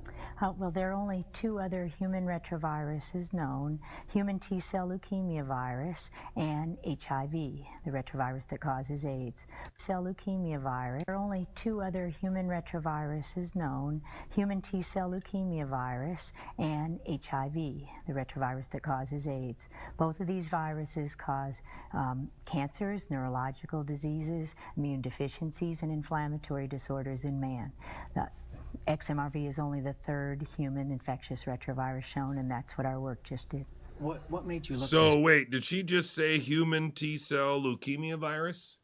Well, there are only two other human retroviruses known, human T-cell leukemia virus and HIV, the retrovirus that causes AIDS. Cell leukemia virus. There are only two other human retroviruses known, human T-cell leukemia virus and HIV, the retrovirus that causes AIDS. Both of these viruses cause cancers, neurological diseases, immune deficiencies, and inflammatory disorders in man. XMRV is only the third human infectious retrovirus shown, and that's what our work just did. What made you look? So wait, did she just say human T-cell leukemia virus?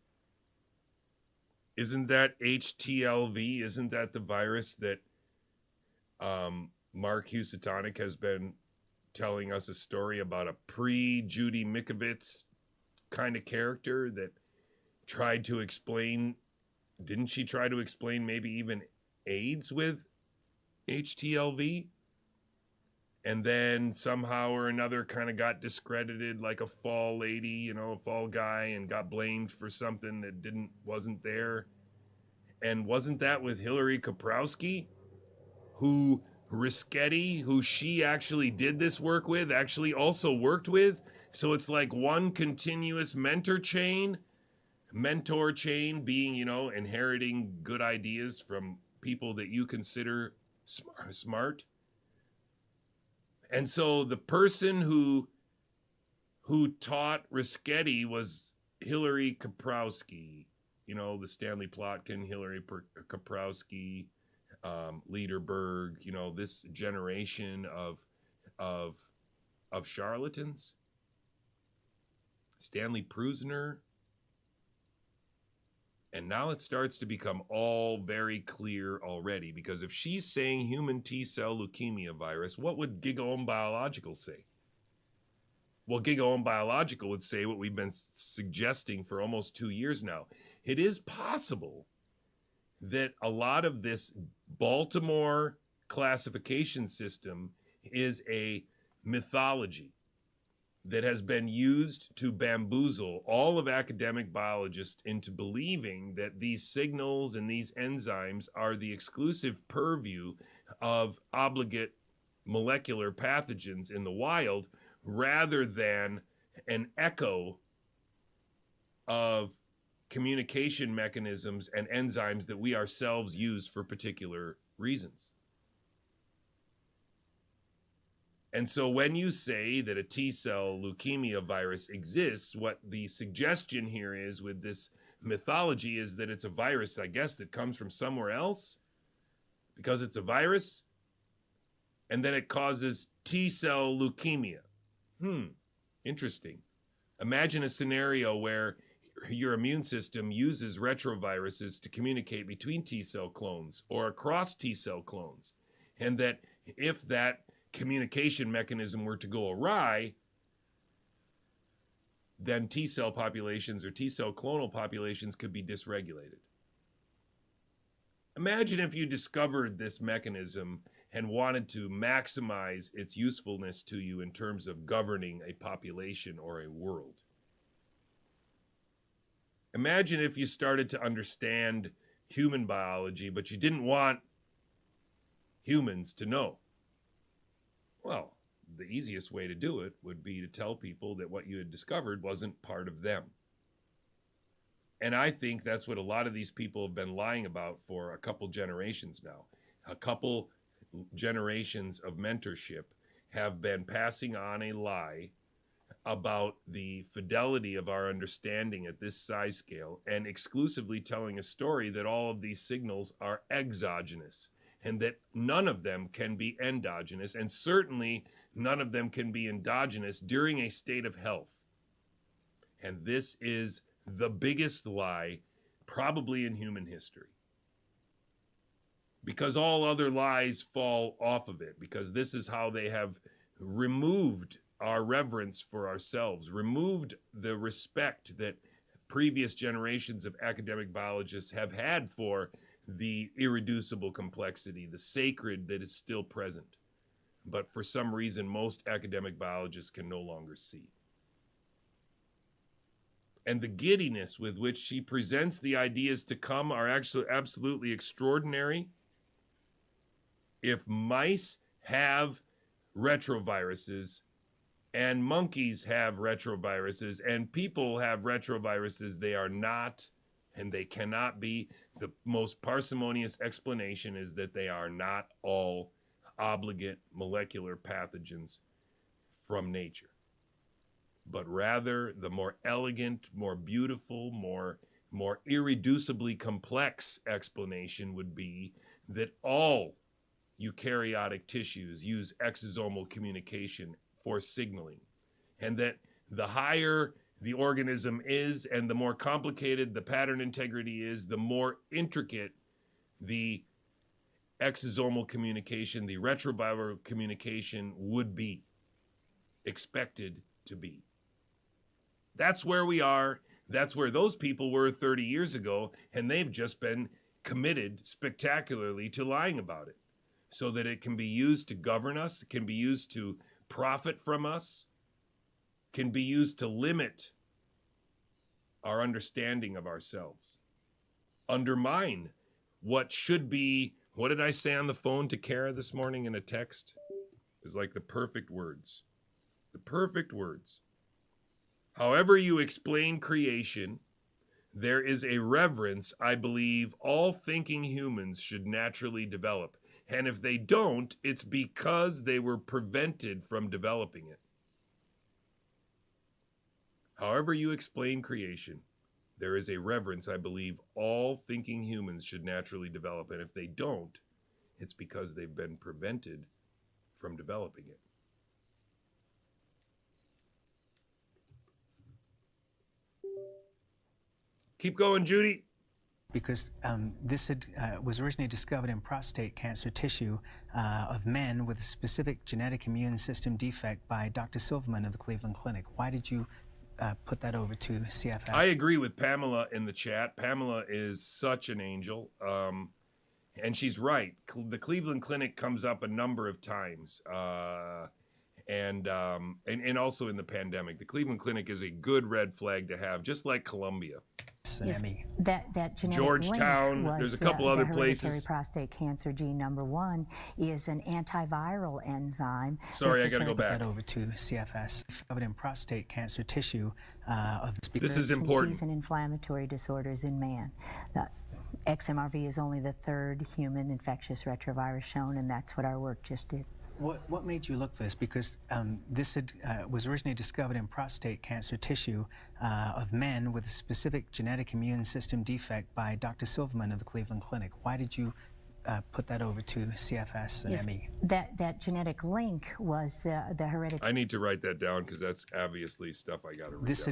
Isn't that HTLV? Isn't that the virus that Mark Husatonic has been telling us a story about, a pre-Judy Mikovits kind of character that tried to explain, didn't she try to explain maybe even AIDS with HTLV, and then somehow or another kind of got discredited like a fall lady, a fall guy, and got blamed for something that wasn't there? And wasn't that with Hillary Kaprowski, who Rischetti, who she actually did this work with, actually also worked with? So it's like one continuous mentor chain being, inheriting good ideas from people that you consider smart. And so the person who taught Rischetti was Hillary Kaprowski, the Stanley Plotkin, Hillary Kaprowski, Liederberg, this generation of charlatans. Stanley Prusner. And now it starts to become all very clear already, because if she's saying human T-cell leukemia virus, what would Gigaohm Biological say? Well, Gigaohm Biological would say what we've been suggesting for almost 2 years now. It is possible that a lot of this Baltimore classification system is a mythology that has been used to bamboozle all of academic biologists into believing that these signals and these enzymes are the exclusive purview of obligate molecular pathogens in the wild, rather than an echo of communication mechanisms and enzymes that we ourselves use for particular reasons. And so when you say that a T-cell leukemia virus exists, what the suggestion here is with this mythology is that it's a virus, I guess, that comes from somewhere else, because it's a virus, and then it causes T-cell leukemia. Interesting. Imagine a scenario where your immune system uses retroviruses to communicate between T-cell clones or across T-cell clones, and that if that communication mechanism were to go awry, then T-cell populations or T-cell clonal populations could be dysregulated. Imagine if you discovered this mechanism and wanted to maximize its usefulness to you in terms of governing a population or a world. Imagine if you started to understand human biology, but you didn't want humans to know. Well, the easiest way to do it would be to tell people that what you had discovered wasn't part of them. And I think that's what a lot of these people have been lying about for a couple generations now. A couple generations of mentorship have been passing on a lie about the fidelity of our understanding at this size scale, and exclusively telling a story that all of these signals are exogenous, and that none of them can be endogenous, and certainly none of them can be endogenous during a state of health. And this is the biggest lie probably in human history, because all other lies fall off of it, because this is how they have removed our reverence for ourselves, removed the respect that previous generations of academic biologists have had for the irreducible complexity, the sacred that is still present. but for some reason most academic biologists can no longer see. And the giddiness with which she presents the ideas to come are actually absolutely extraordinary. If mice have retroviruses and monkeys have retroviruses and people have retroviruses, they are not and they cannot be. The most parsimonious explanation is that they are not all obligate molecular pathogens from nature, but rather the more elegant, more beautiful, more irreducibly complex explanation would be that all eukaryotic tissues use exosomal communication for signaling, and that the higher the organism is and the more complicated the pattern integrity is, the more intricate the exosomal communication, the retroviral communication would be expected to be. That's where we are. That's where those people were 30 years ago, and they've just been committed spectacularly to lying about it so that it can be used to govern us, it can be used to profit from us, can be used to limit our understanding of ourselves, undermine what should be, what did I say on the phone to Kara this morning in a text? It was like the perfect words. The perfect words. However you explain creation, there is a reverence I believe all thinking humans should naturally develop. And if they don't, it's because they were prevented from developing it. However you explain creation, there is a reverence I believe all thinking humans should naturally develop. And if they don't, it's because they've been prevented from developing it. Keep going, Judy. Because this was originally discovered in prostate cancer tissue of men with a specific genetic immune system defect by Dr. Silverman of the Cleveland Clinic. Why did you put that over to CFS? I agree with Pamela in the chat. Pamela is such an angel, and she's right. The Cleveland Clinic comes up a number of times, and also in the pandemic. The Cleveland Clinic is a good red flag to have, just like Columbia. Yes, that genetic Georgetown, link there's a couple other the places. Hereditary prostate cancer gene number 1 is an antiviral enzyme. Sorry, I got to go back. That over to CFS. Covered in prostate cancer tissue this is important. And inflammatory disorders in man. The XMRV is only the third human infectious retrovirus shown, and that's what our work just did. What made you look for this? Because this was originally discovered in prostate cancer tissue of men with a specific genetic immune system defect by Dr. Silverman of the Cleveland Clinic. Why did you put that over to CFS and ME? That genetic link was the hereditary. I need to write that down because that's obviously stuff I got to read. This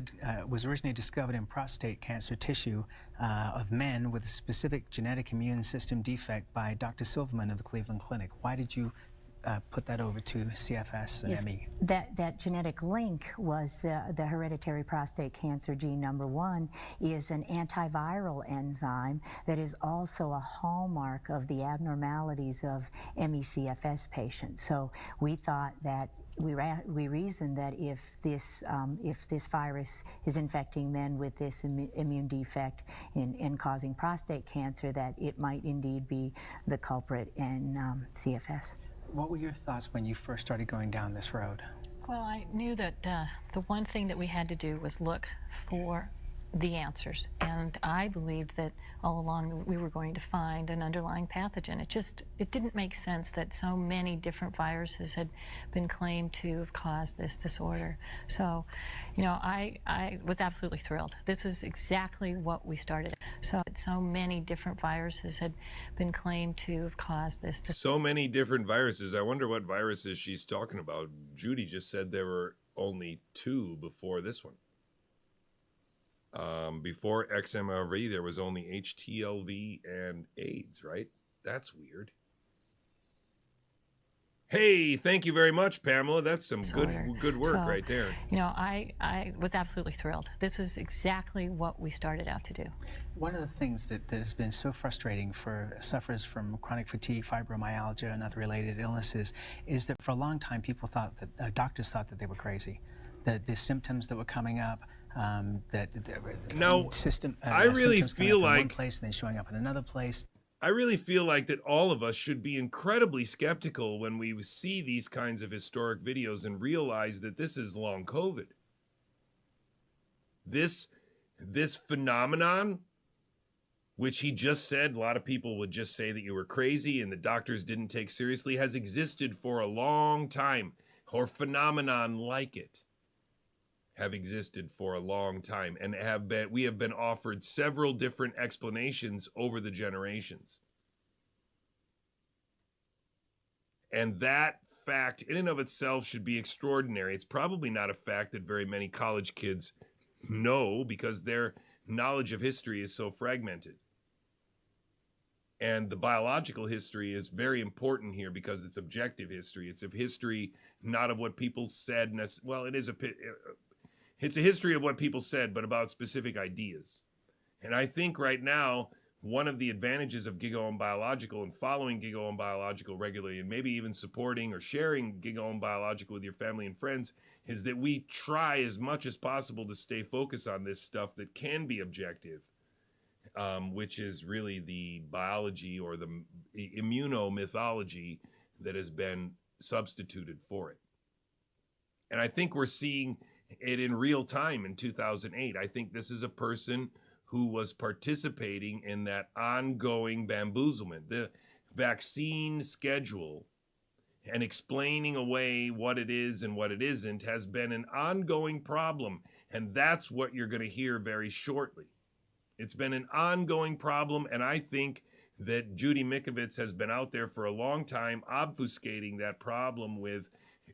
was originally discovered in prostate cancer tissue of men with a specific genetic immune system defect by Dr. Silverman of the Cleveland Clinic. Why did you put that over to CFS and ME? That genetic link was the hereditary prostate cancer gene number 1 is an antiviral enzyme that is also a hallmark of the abnormalities of ME/CFS patients. So we thought that we reasoned that if this virus is infecting men with this immune defect and causing prostate cancer, that it might indeed be the culprit in CFS. What were your thoughts when you first started going down this road? Well, I knew that the one thing that we had to do was look for the answers, and I believed that all along we were going to find an underlying pathogen. It didn't make sense that so many different viruses had been claimed to have caused this disorder. So, you know, I was absolutely thrilled. This is exactly what we started. So many different viruses had been claimed to have caused this disorder. So many different viruses. I wonder what viruses she's talking about. Judy just said there were only 2 before this one. Before XMRV, there was only HTLV and AIDS, right? That's weird. Hey, thank you very much, Pamela. That's some good work So, right there. You know, I was absolutely thrilled. This is exactly what we started out to do. One of the things that has been so frustrating for sufferers from chronic fatigue, fibromyalgia, and other related illnesses is that for a long time people thought that doctors thought that they were crazy, that the symptoms that were coming up, that No, I really feel in one like place and then showing up in another place. I really feel like that all of us should be incredibly skeptical when we see these kinds of historic videos and realize that this is long COVID. This phenomenon, which he just said, a lot of people would just say that you were crazy and the doctors didn't take seriously, has existed for a long time, or phenomenon like it have existed for a long time, and we have been offered several different explanations over the generations. And that fact in and of itself should be extraordinary. It's probably not a fact that very many college kids know because their knowledge of history is so fragmented. And the biological history is very important here because it's objective history. It's a history not of what people said. Well, it's a history of what people said, but about specific ideas. And I think right now, one of the advantages of Gigaohm Biological and following Gigaohm Biological regularly, and maybe even supporting or sharing Gigaohm Biological with your family and friends, is that we try as much as possible to stay focused on this stuff that can be objective, which is really the biology or the immunomythology that has been substituted for it. And I think we're seeing it in real time in 2008. I think this is a person who was participating in that ongoing bamboozlement. The vaccine schedule and explaining away what it is and what it isn't has been an ongoing problem. And that's what you're going to hear very shortly. It's been an ongoing problem. And I think that Judy Mikovits has been out there for a long time obfuscating that problem with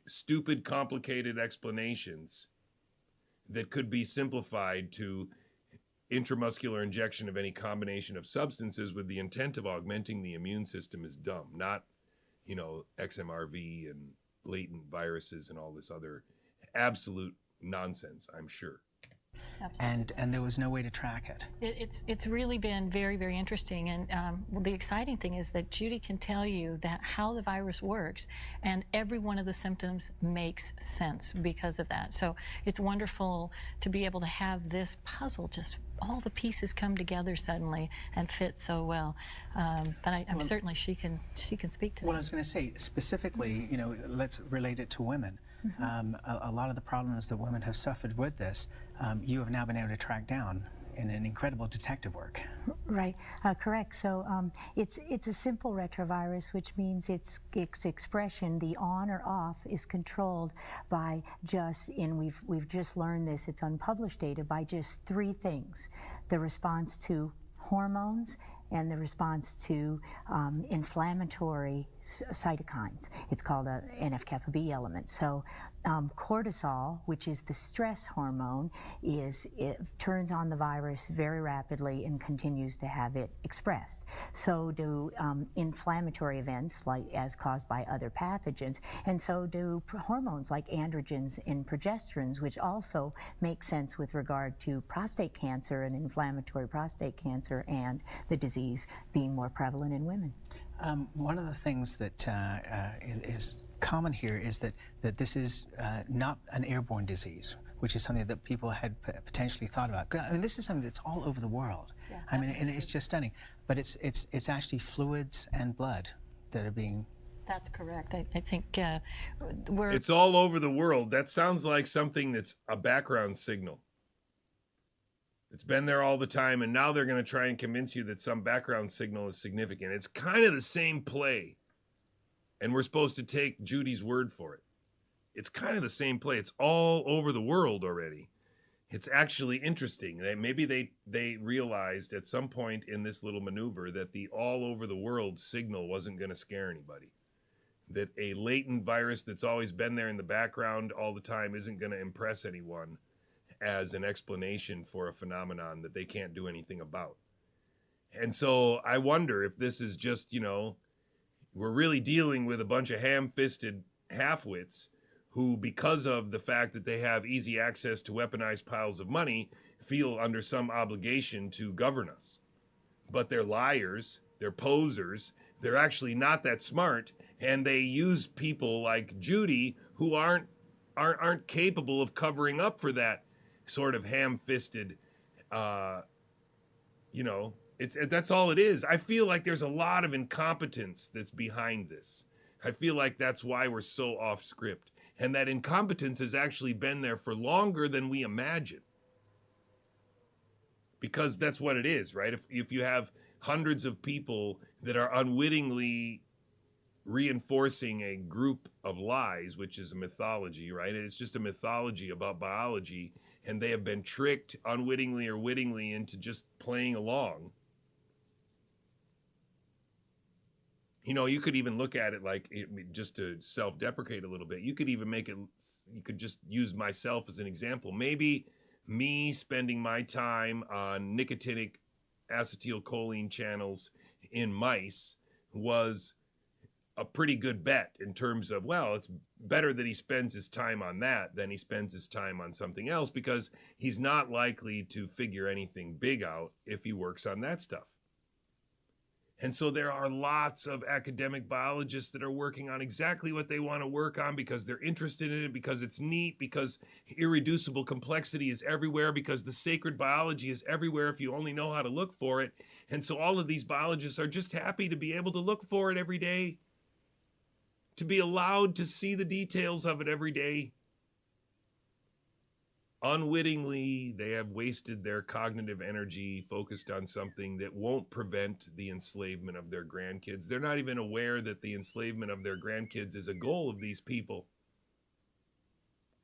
stupid, complicated explanations that could be simplified to intramuscular injection of any combination of substances with the intent of augmenting the immune system is dumb, not, XMRV and latent viruses and all this other absolute nonsense, I'm sure. And there was no way to track it. It's really been very, very interesting. And the exciting thing is that Judy can tell you that how the virus works, and every one of the symptoms makes sense because of that. So it's wonderful to be able to have this puzzle, just all the pieces come together suddenly and fit so well. But I'm certainly she can speak to that. Well, I was going to say, specifically, let's relate it to women. A lot of the problems that women have suffered with this, you have now been able to track down in an incredible detective work. Right, correct. So it's a simple retrovirus, which means its expression, the on or off, is controlled by we've just learned this, it's unpublished data, by just three things: the response to hormones and the response to inflammatory cytokines. It's called a NF-kappa B element. So cortisol, which is the stress hormone, it turns on the virus very rapidly and continues to have it expressed. So do inflammatory events as caused by other pathogens, and so do hormones like androgens and progesterones, which also make sense with regard to prostate cancer and inflammatory prostate cancer and the disease being more prevalent in women. One of the things that is common here is that this is not an airborne disease, which is something that people had potentially thought about. I mean, this is something that's all over the world. Yeah, I mean, and it's just stunning. But it's actually fluids and blood that are being. That's correct. I think It's all over the world. That sounds like something that's a background signal. It's been there all the time, and now they're going to try and convince you that some background signal is significant. It's kind of the same play, and we're supposed to take Judy's word for it. It's kind of the same play. It's all over the world already. It's actually interesting. Maybe they realized at some point in this little maneuver that the all over the world signal wasn't going to scare anybody. That a latent virus that's always been there in the background all the time isn't going to impress anyone as an explanation for a phenomenon that they can't do anything about. And so I wonder if this is just, we're really dealing with a bunch of ham-fisted halfwits who, because of the fact that they have easy access to weaponized piles of money, feel under some obligation to govern us. But they're liars, they're posers, they're actually not that smart, and they use people like Judy who aren't capable of covering up for that sort of ham-fisted, that's all it is. I feel like there's a lot of incompetence that's behind this. I feel like that's why we're so off script. And that incompetence has actually been there for longer than we imagine. Because that's what it is, right? If you have hundreds of people that are unwittingly reinforcing a group of lies, which is a mythology, right? It's just a mythology about biology, and they have been tricked unwittingly or wittingly into just playing along. You could even look at it like, just to self-deprecate a little bit, you could even you could just use myself as an example. Maybe me spending my time on nicotinic acetylcholine channels in mice was a pretty good bet in terms of, well, it's better that he spends his time on that than he spends his time on something else, because he's not likely to figure anything big out if he works on that stuff. And so there are lots of academic biologists that are working on exactly what they want to work on because they're interested in it, because it's neat, because irreducible complexity is everywhere, because the sacred biology is everywhere if you only know how to look for it. And so all of these biologists are just happy to be able to look for it every day, to be allowed to see the details of it every day. Unwittingly, they have wasted their cognitive energy focused on something that won't prevent the enslavement of their grandkids. They're not even aware that the enslavement of their grandkids is a goal of these people.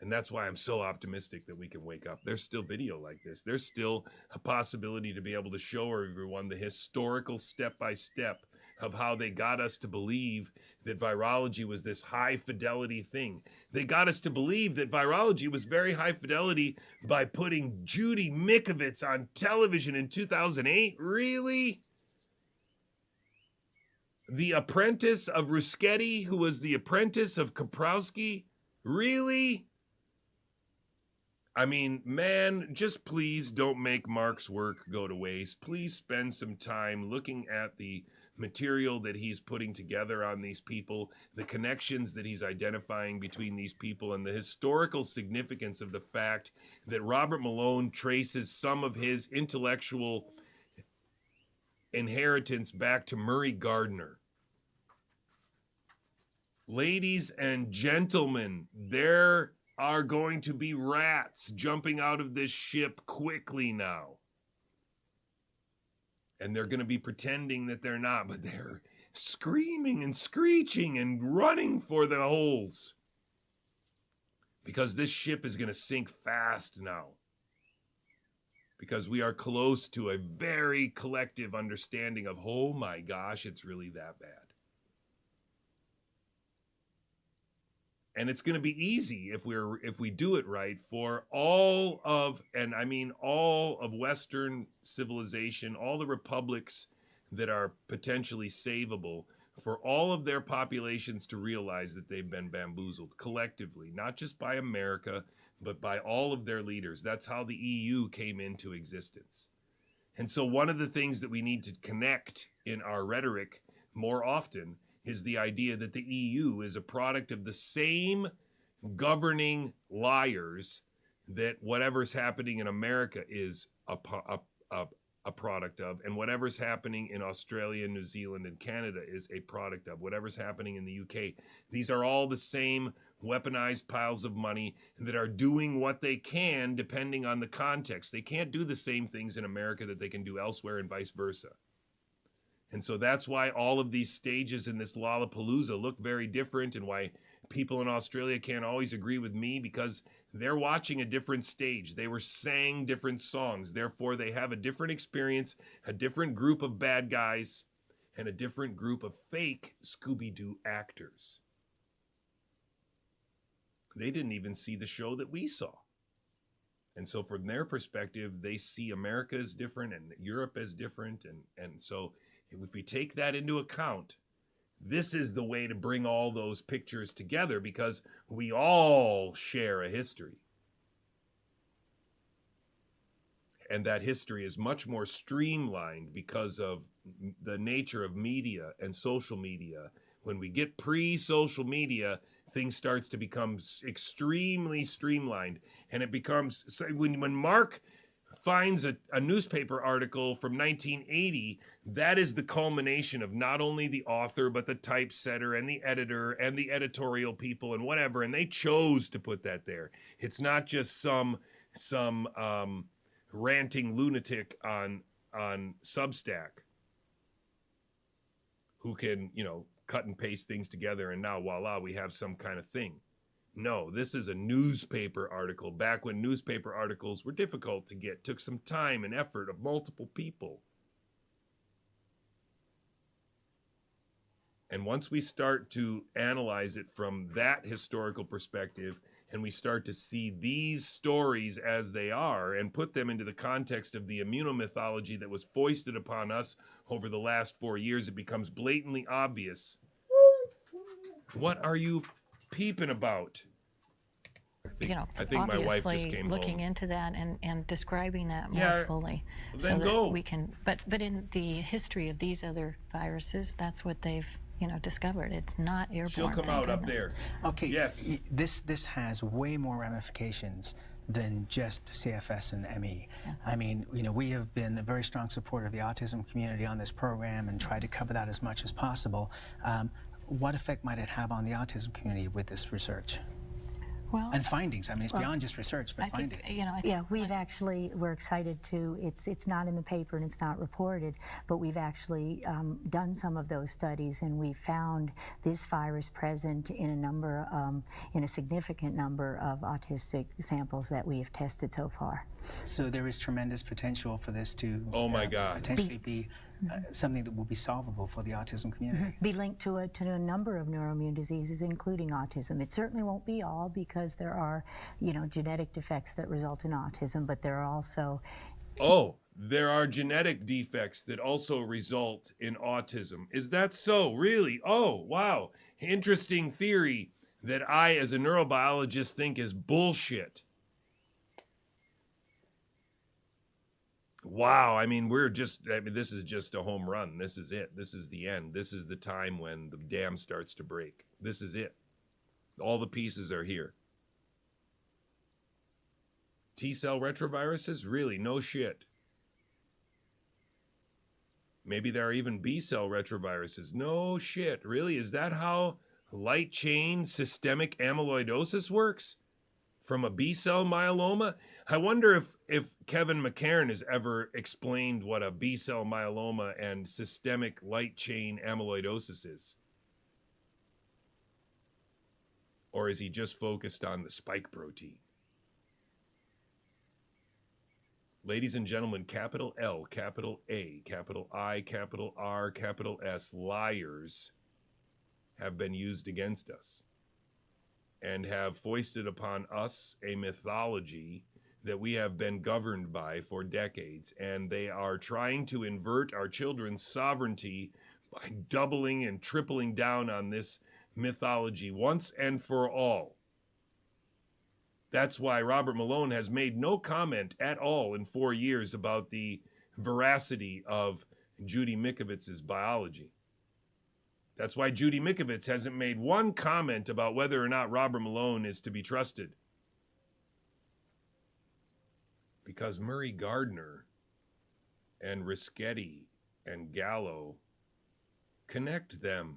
And that's why I'm so optimistic that we can wake up. There's still video like this. There's still a possibility to be able to show everyone the historical step-by-step of how they got us to believe that virology was this high fidelity thing. They got us to believe that virology was very high fidelity by putting Judy Mikovits on television in 2008. Really? The apprentice of Ruschetti, who was the apprentice of Kaprowski? Really? I mean, man, just please don't make Mark's work go to waste. Please spend some time looking at the material that he's putting together on these people, the connections that he's identifying between these people, and the historical significance of the fact that Robert Malone traces some of his intellectual inheritance back to Murray Gardner. Ladies and gentlemen, there are going to be rats jumping out of this ship quickly now. And they're going to be pretending that they're not, but they're screaming and screeching and running for the holes. Because this ship is going to sink fast now. Because we are close to a very collective understanding of, oh my gosh, it's really that bad. And it's going to be easy if we do it right for all of, and I mean all of Western civilization, all the republics that are potentially savable, for all of their populations to realize that they've been bamboozled collectively, not just by America, but by all of their leaders. That's how the EU came into existence. And so one of the things that we need to connect in our rhetoric more often is the idea that the EU is a product of the same governing liars that whatever's happening in America is a product of, and whatever's happening in Australia, New Zealand, and Canada is a product of, whatever's happening in the UK. These are all the same weaponized piles of money that are doing what they can depending on the context. They can't do the same things in America that they can do elsewhere, and vice versa. And so that's why all of these stages in this Lollapalooza look very different, and why people in Australia can't always agree with me, because they're watching a different stage. They were sang different songs. Therefore, they have a different experience, a different group of bad guys, and a different group of fake Scooby-Doo actors. They didn't even see the show that we saw. And so from their perspective, they see America as different and Europe as different. And so if we take that into account, This is the way to bring all those pictures together because we all share a history. And that history is much more streamlined because of the nature of media and social media. When we get pre-social media, things starts to become extremely streamlined. And it becomes, when Mark finds a newspaper article from 1980, that is the culmination of not only the author, but the typesetter and the editor and the editorial people and whatever. And they chose to put that there. It's not just some ranting lunatic on Substack who can, cut and paste things together and now voila, we have some kind of thing. No, this is a newspaper article back when newspaper articles were difficult to get, took some time and effort of multiple people. And once we start to analyze it from that historical perspective, and we start to see these stories as they are and put them into the context of the immunomythology that was foisted upon us over the last 4 years, it becomes blatantly obvious. What are you peeping about? I think my wife just came looking home. into that and describing that more fully. Then so go. That we can, but in the history of these other viruses, that's what they've discovered. It's not airborne. She'll come out up there. Okay. Yes. This has way more ramifications than just CFS and ME. Yeah. I mean, we have been a very strong supporter of the autism community on this program and tried to cover that as much as possible. What effect might it have on the autism community with this research? Well, and findings. I mean, it's beyond just research, but findings. We're excited to, it's not in the paper and it's not reported, but we've actually done some of those studies and we found this virus present in a significant number of autistic samples that we have tested so far. So there is tremendous potential for this to potentially be something that will be solvable for the autism community. Be linked to a number of neuroimmune diseases, including autism. It certainly won't be all because there are, genetic defects that result in autism, but there are also... There are genetic defects that also result in autism. Is that so? Really? Oh, wow. Interesting theory that I, as a neurobiologist, think is bullshit. Wow, this is just a home run. This is it. This is the end. This is the time when the dam starts to break. This is it. All the pieces are here. T-cell retroviruses? Really, no shit. Maybe there are even B-cell retroviruses. No shit. Really, is that how light chain systemic amyloidosis works? From a B-cell myeloma? I wonder if Kevin McCairn has ever explained what a B-cell myeloma and systemic light chain amyloidosis is. Or is he just focused on the spike protein? Ladies and gentlemen, capital L, capital A, capital I, capital R, capital S, liars have been used against us and have foisted upon us a mythology that we have been governed by for decades, and they are trying to invert our children's sovereignty by doubling and tripling down on this mythology once and for all. That's why Robert Malone has made no comment at all in 4 years about the veracity of Judy Mikovits's biology. That's why Judy Mikovits hasn't made one comment about whether or not Robert Malone is to be trusted. Because Murray Gardner and Rischetti and Gallo connect them.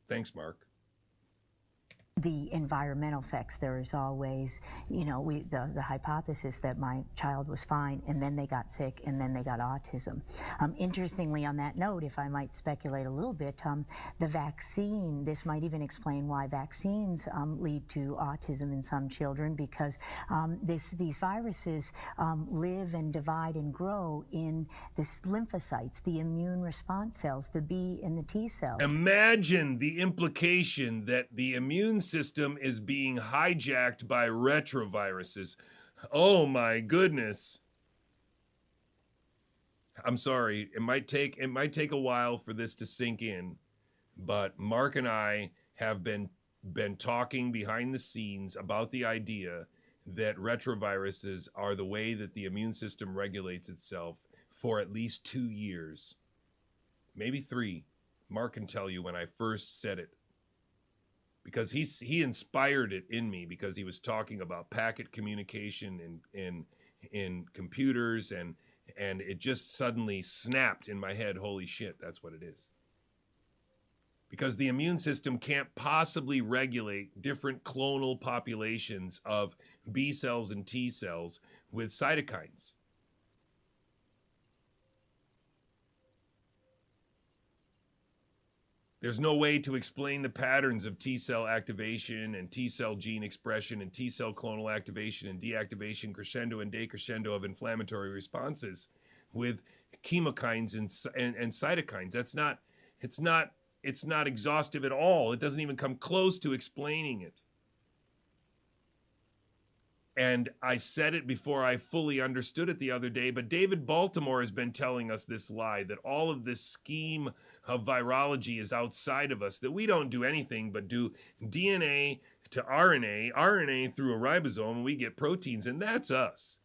Thanks, Mark. The environmental effects, there is always, the hypothesis that my child was fine and then they got sick and then they got autism. Interestingly, on that note, if I might speculate a little bit, the vaccine, this might even explain why vaccines lead to autism in some children, because these viruses live and divide and grow in the lymphocytes, the immune response cells, the B and the T cells. Imagine the implication that the immune system is being hijacked by retroviruses. Oh my goodness. I'm sorry, it might take a while for this to sink in, but Mark and I have been talking behind the scenes about the idea that retroviruses are the way that the immune system regulates itself for at least 2 years, maybe 3. Mark can tell you when I first said it, because he inspired it in me, because he was talking about packet communication in computers, and it just suddenly snapped in my head. Holy shit, that's what it is. Because the immune system can't possibly regulate different clonal populations of B cells and T cells with cytokines. There's no way to explain the patterns of T cell activation and T cell gene expression and T cell clonal activation and deactivation, crescendo and decrescendo of inflammatory responses with chemokines and cytokines. It's not exhaustive at all. It doesn't even come close to explaining it. And I said it before I fully understood it the other day, but David Baltimore has been telling us this lie, that all of this scheme of virology is outside of us, that we don't do anything but do DNA to RNA, RNA through a ribosome, and we get proteins, and that's us.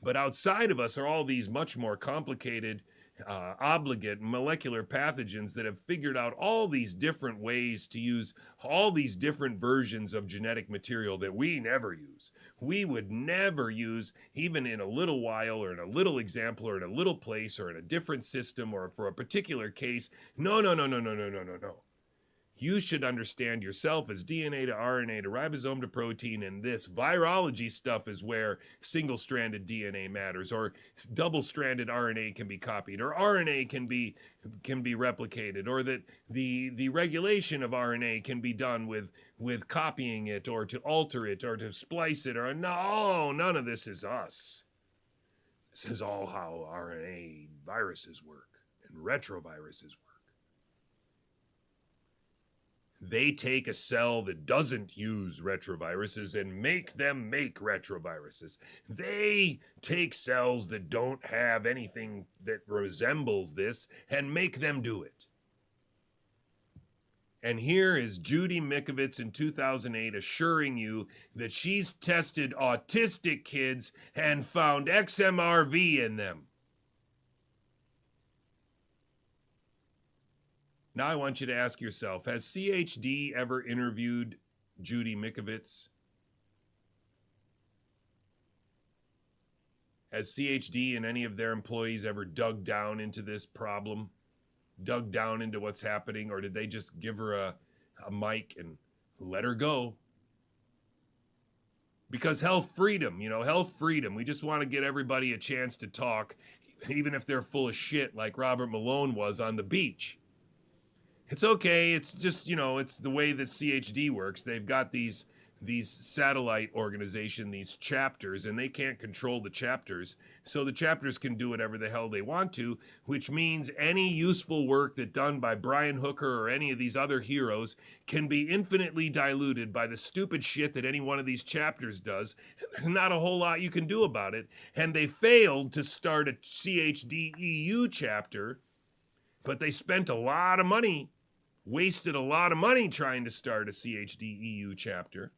But outside of us are all these much more complicated, obligate molecular pathogens that have figured out all these different ways to use all these different versions of genetic material that we never use. We would never use, even in a little while or in a little example or in a little place or in a different system or for a particular case. No. You should understand yourself as DNA to RNA to ribosome to protein, and this virology stuff is where single-stranded DNA matters, or double-stranded RNA can be copied, or RNA can be replicated, or that the regulation of RNA can be done with copying it, or to alter it, or to splice it, or no, none of this is us. This is all how RNA viruses work and retroviruses work. They take a cell that doesn't use retroviruses and make them make retroviruses. They take cells that don't have anything that resembles this and make them do it. And here is Judy Mikovits in 2008 assuring you that she's tested autistic kids and found XMRV in them. Now I want you to ask yourself, has CHD ever interviewed Judy Mikovits? Has CHD and any of their employees ever dug down into this problem? Dug down into what's happening? Or did they just give her a mic and let her go? Because health freedom, health freedom. We just want to get everybody a chance to talk, even if they're full of shit like Robert Malone was on the beach. It's okay. It's just, it's the way that CHD works. They've got these satellite organization, these chapters, and they can't control the chapters. So the chapters can do whatever the hell they want to, which means any useful work that done by Brian Hooker or any of these other heroes can be infinitely diluted by the stupid shit that any one of these chapters does. Not a whole lot you can do about it. And they failed to start a CHD EU chapter, but they spent a lot of money, wasted a lot of money trying to start a CHD EU chapter.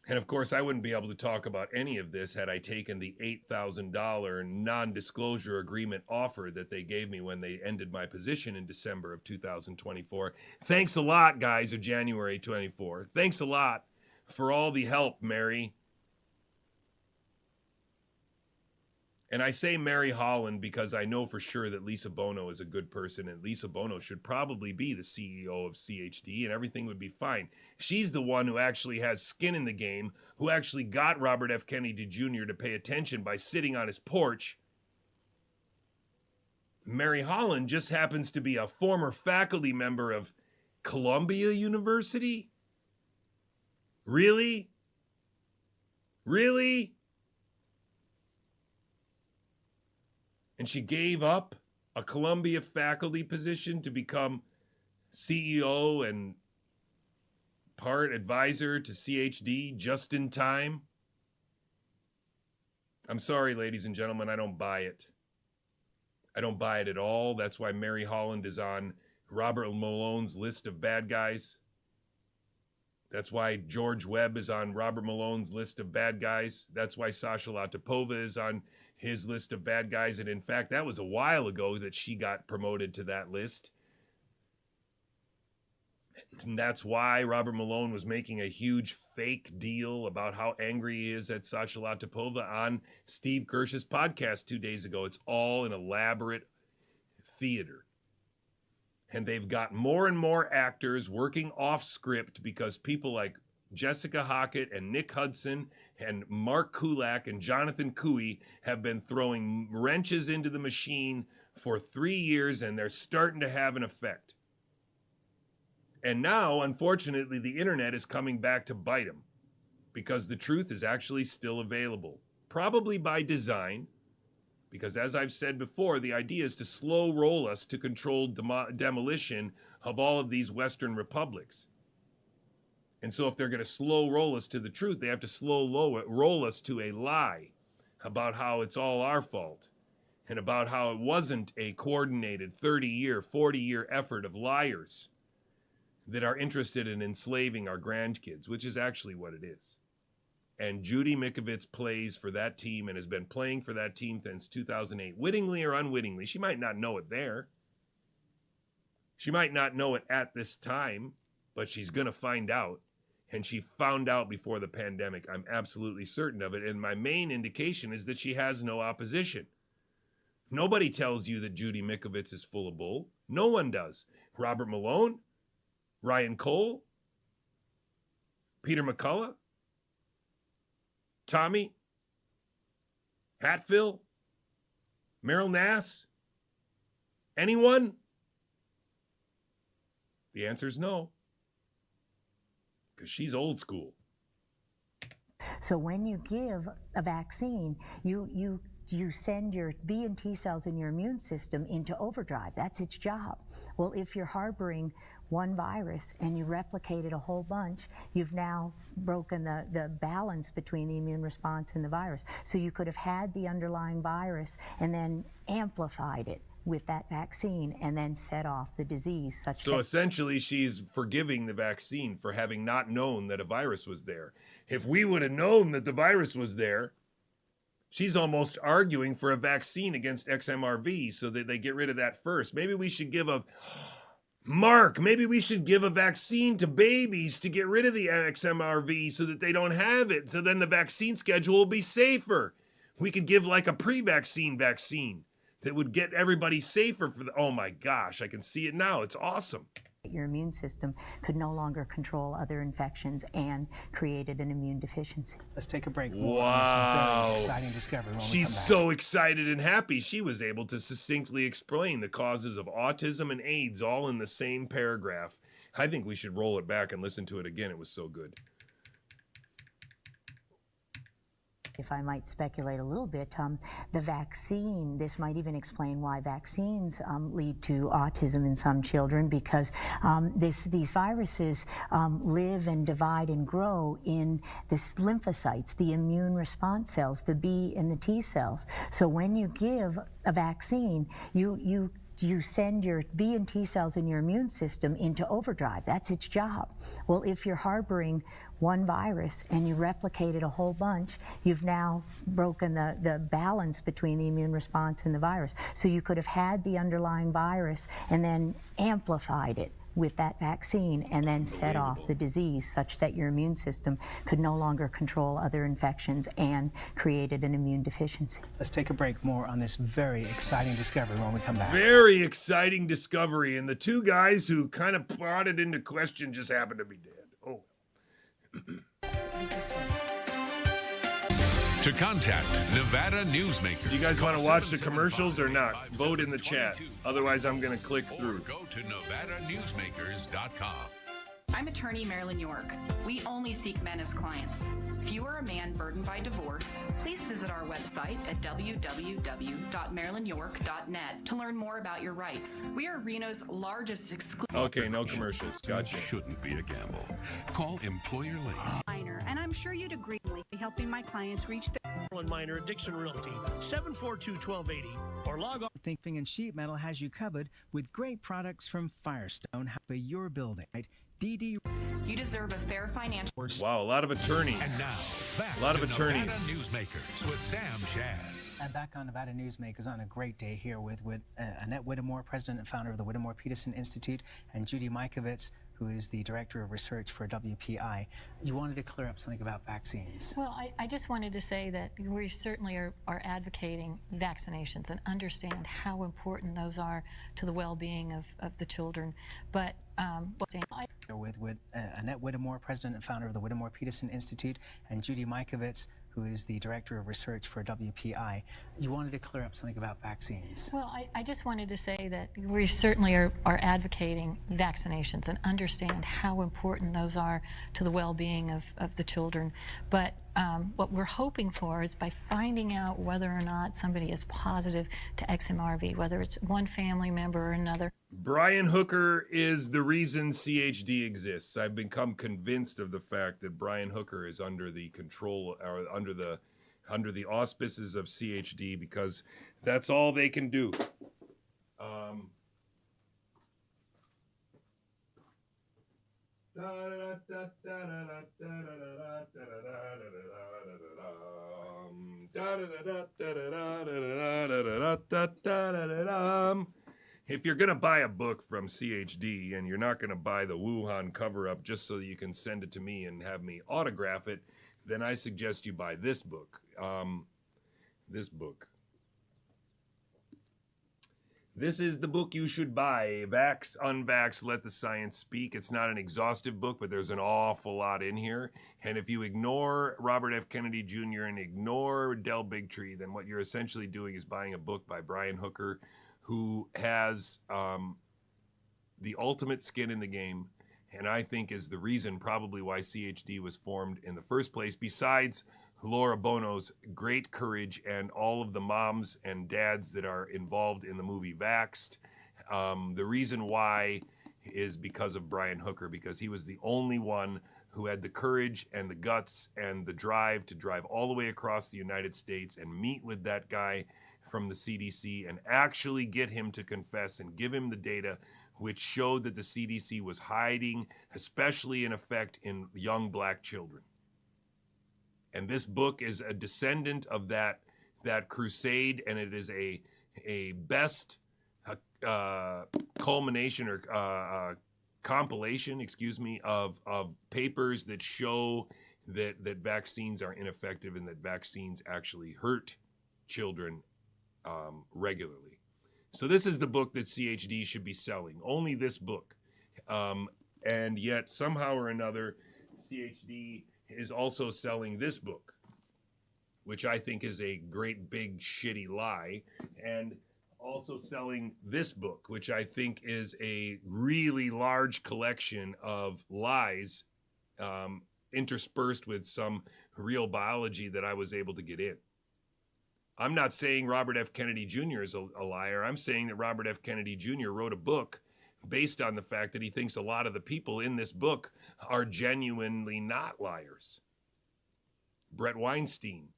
And of course, I wouldn't be able to talk about any of this had I taken the $8,000 non-disclosure agreement offer that they gave me when they ended my position in December of 2024. Thanks a lot, guys, of January 24. Thanks a lot for all the help, Mary. And I say Mary Holland because I know for sure that Lisa Bono is a good person, and Lisa Bono should probably be the CEO of CHD and everything would be fine. She's the one who actually has skin in the game, who actually got Robert F. Kennedy Jr. to pay attention by sitting on his porch. Mary Holland just happens to be a former faculty member of Columbia University? Really? Really? And she gave up a Columbia faculty position to become CEO and part advisor to CHD just in time. I'm sorry, ladies and gentlemen, I don't buy it. I don't buy it at all. That's why Mary Holland is on Robert Malone's list of bad guys. That's why George Webb is on Robert Malone's list of bad guys. That's why Sasha Latipova is on his list of bad guys. And in fact, that was a while ago that she got promoted to that list. And that's why Robert Malone was making a huge fake deal about how angry he is at Sasha Latipova on Steve Kirsch's podcast 2 days ago. It's all an elaborate theater. And they've got more and more actors working off script because people like Jessica Hockett and Nick Hudson and Mark Kulak and Jonathan Couey have been throwing wrenches into the machine for 3 years, and they're starting to have an effect. And now, unfortunately, the internet is coming back to bite them because the truth is actually still available, probably by design. Because as I've said before, the idea is to slow roll us to controlled demolition of all of these Western republics. And so if they're going to slow roll us to the truth, they have to slow roll us to a lie about how it's all our fault and about how it wasn't a coordinated 30-year, 40-year effort of liars that are interested in enslaving our grandkids, which is actually what it is. And Judy Mikovits plays for that team and has been playing for that team since 2008, wittingly or unwittingly. She might not know it there. She might not know it at this time, but she's going to find out. And she found out before the pandemic. I'm absolutely certain of it. And my main indication is that she has no opposition. Nobody tells you that Judy Mikovits is full of bull. No one does. Robert Malone, Ryan Cole, Peter McCullough, Tommy, Hatfield, Meryl Nass, anyone? The answer is no, because she's old school. So when you give a vaccine, you send your B and T cells in your immune system into overdrive. That's its job. Well, if you're harboring one virus and you replicate it a whole bunch, you've now broken the balance between the immune response and the virus. So you could have had the underlying virus and then amplified it with that vaccine and then set off the disease. So essentially she's forgiving the vaccine for having not known that a virus was there. If we would have known that the virus was there, she's almost arguing for a vaccine against XMRV so that they get rid of that first. Maybe we should give a vaccine to babies to get rid of the XMRV so that they don't have it. So then the vaccine schedule will be safer. We could give like a pre-vaccine vaccine that would get everybody safer for the, oh my gosh, I can see it now. It's awesome. Your immune system could no longer control other infections and created an immune deficiency. Let's take a break. Wow. Very exciting discovery. She's so excited and happy. She was able to succinctly explain the causes of autism and AIDS all in the same paragraph. I think we should roll it back and listen to it again. It was so good. If I might speculate a little bit, the vaccine, this might even explain why vaccines lead to autism in some children, because these viruses live and divide and grow in the lymphocytes, the immune response cells, the B and the T cells. So when you give a vaccine, you send your B and T cells in your immune system into overdrive. That's its job. Well, if you're harboring one virus and you replicate it a whole bunch, you've now broken the balance between the immune response and the virus. So you could have had the underlying virus and then amplified it with that vaccine and then set off the disease such that your immune system could no longer control other infections and created an immune deficiency. Let's take a break. More on this very exciting discovery when we come back. Very exciting discovery. And the two guys who kind of brought it into question just happened to be dead. Oh. To contact Nevada Newsmakers. You guys want to watch the commercials or not? Vote in the chat. Otherwise, I'm going to click through. Or go to NevadaNewsmakers.com. I'm attorney Marilyn York. We only seek men as clients. If you are a man burdened by divorce, please visit our website at www.marilynyork.net to learn more about your rights. We are Reno's largest exclusive. Okay, no commercials. Gotcha. Shouldn't be a gamble. Call Employer Link. Minor, and I'm sure you'd agree with me, helping my clients reach the Minor at Dixon Realty, 742-1280, or log on. Thinking and Sheet Metal has you covered with great products from Firestone for your building. DD. You deserve a fair financial. Wow, a lot of attorneys. And now, back a lot of to attorneys. Nevada Newsmakers with Sam Shad. I'm back on Nevada Newsmakers on a great day here with Annette Whittemore, president and founder of the Whittemore-Peterson Institute, and Judy Mikovits, who is the director of research for WPI. You wanted to clear up something about vaccines. Well, I just wanted to say that we certainly are advocating vaccinations and understand how important those are to the well-being of the children. But with Annette Whittemore, president and founder of the Whittemore-Peterson Institute, and Judy Mikovits, who is the director of research for WPI. You wanted to clear up something about vaccines. Well, I just wanted to say that we certainly are advocating vaccinations and understand how important those are to the well-being of the children. But what we're hoping for is by finding out whether or not somebody is positive to XMRV, whether it's one family member or another. Brian Hooker is the reason CHD exists. I've become convinced of the fact that Brian Hooker is under the control or under the auspices of CHD because that's all they can do. If you're going to buy a book from CHD and you're not going to buy the Wuhan cover-up just so that you can send it to me and have me autograph it, then I suggest you buy this book. This is the book you should buy. Vax, Unvax, Let the Science Speak. It's not an exhaustive book, but there's an awful lot in here. And if you ignore Robert F. Kennedy Jr. and ignore Del Bigtree, then what you're essentially doing is buying a book by Brian Hooker, who has the ultimate skin in the game, and I think is the reason probably why CHD was formed in the first place, besides Laura Bono's great courage and all of the moms and dads that are involved in the movie Vaxxed. The reason why is because of Brian Hooker, because he was the only one who had the courage and the guts and the drive to drive all the way across the United States and meet with that guy from the CDC and actually get him to confess and give him the data which showed that the CDC was hiding, especially in effect in young black children. And this book is a descendant of that crusade, and it is a best culmination or compilation, of papers that show that vaccines are ineffective and that vaccines actually hurt children regularly. So this is the book that CHD should be selling, only this book. And yet somehow or another, CHD is also selling this book, which I think is a great big shitty lie, and also selling this book, which I think is a really large collection of lies interspersed with some real biology that I was able to get in. I'm not saying Robert F. Kennedy Jr. is a liar. I'm saying that Robert F. Kennedy Jr. wrote a book based on the fact that he thinks a lot of the people in this book are genuinely not liars. Brett Weinstein,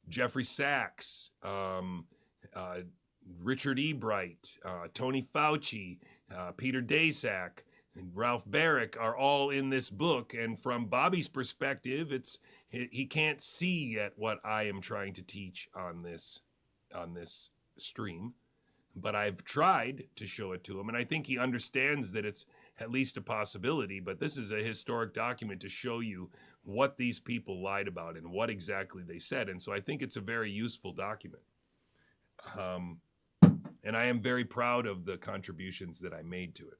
Jeffrey Sachs, Richard E. Bright, Tony Fauci, Peter Daszak, and Ralph Barrick are all in this book. And from Bobby's perspective, he can't see yet what I am trying to teach on this stream, but I've tried to show it to him, and I think he understands that it's at least a possibility. But this is a historic document to show you what these people lied about and what exactly they said, and so I think it's a very useful document. And I am very proud of the contributions that I made to it.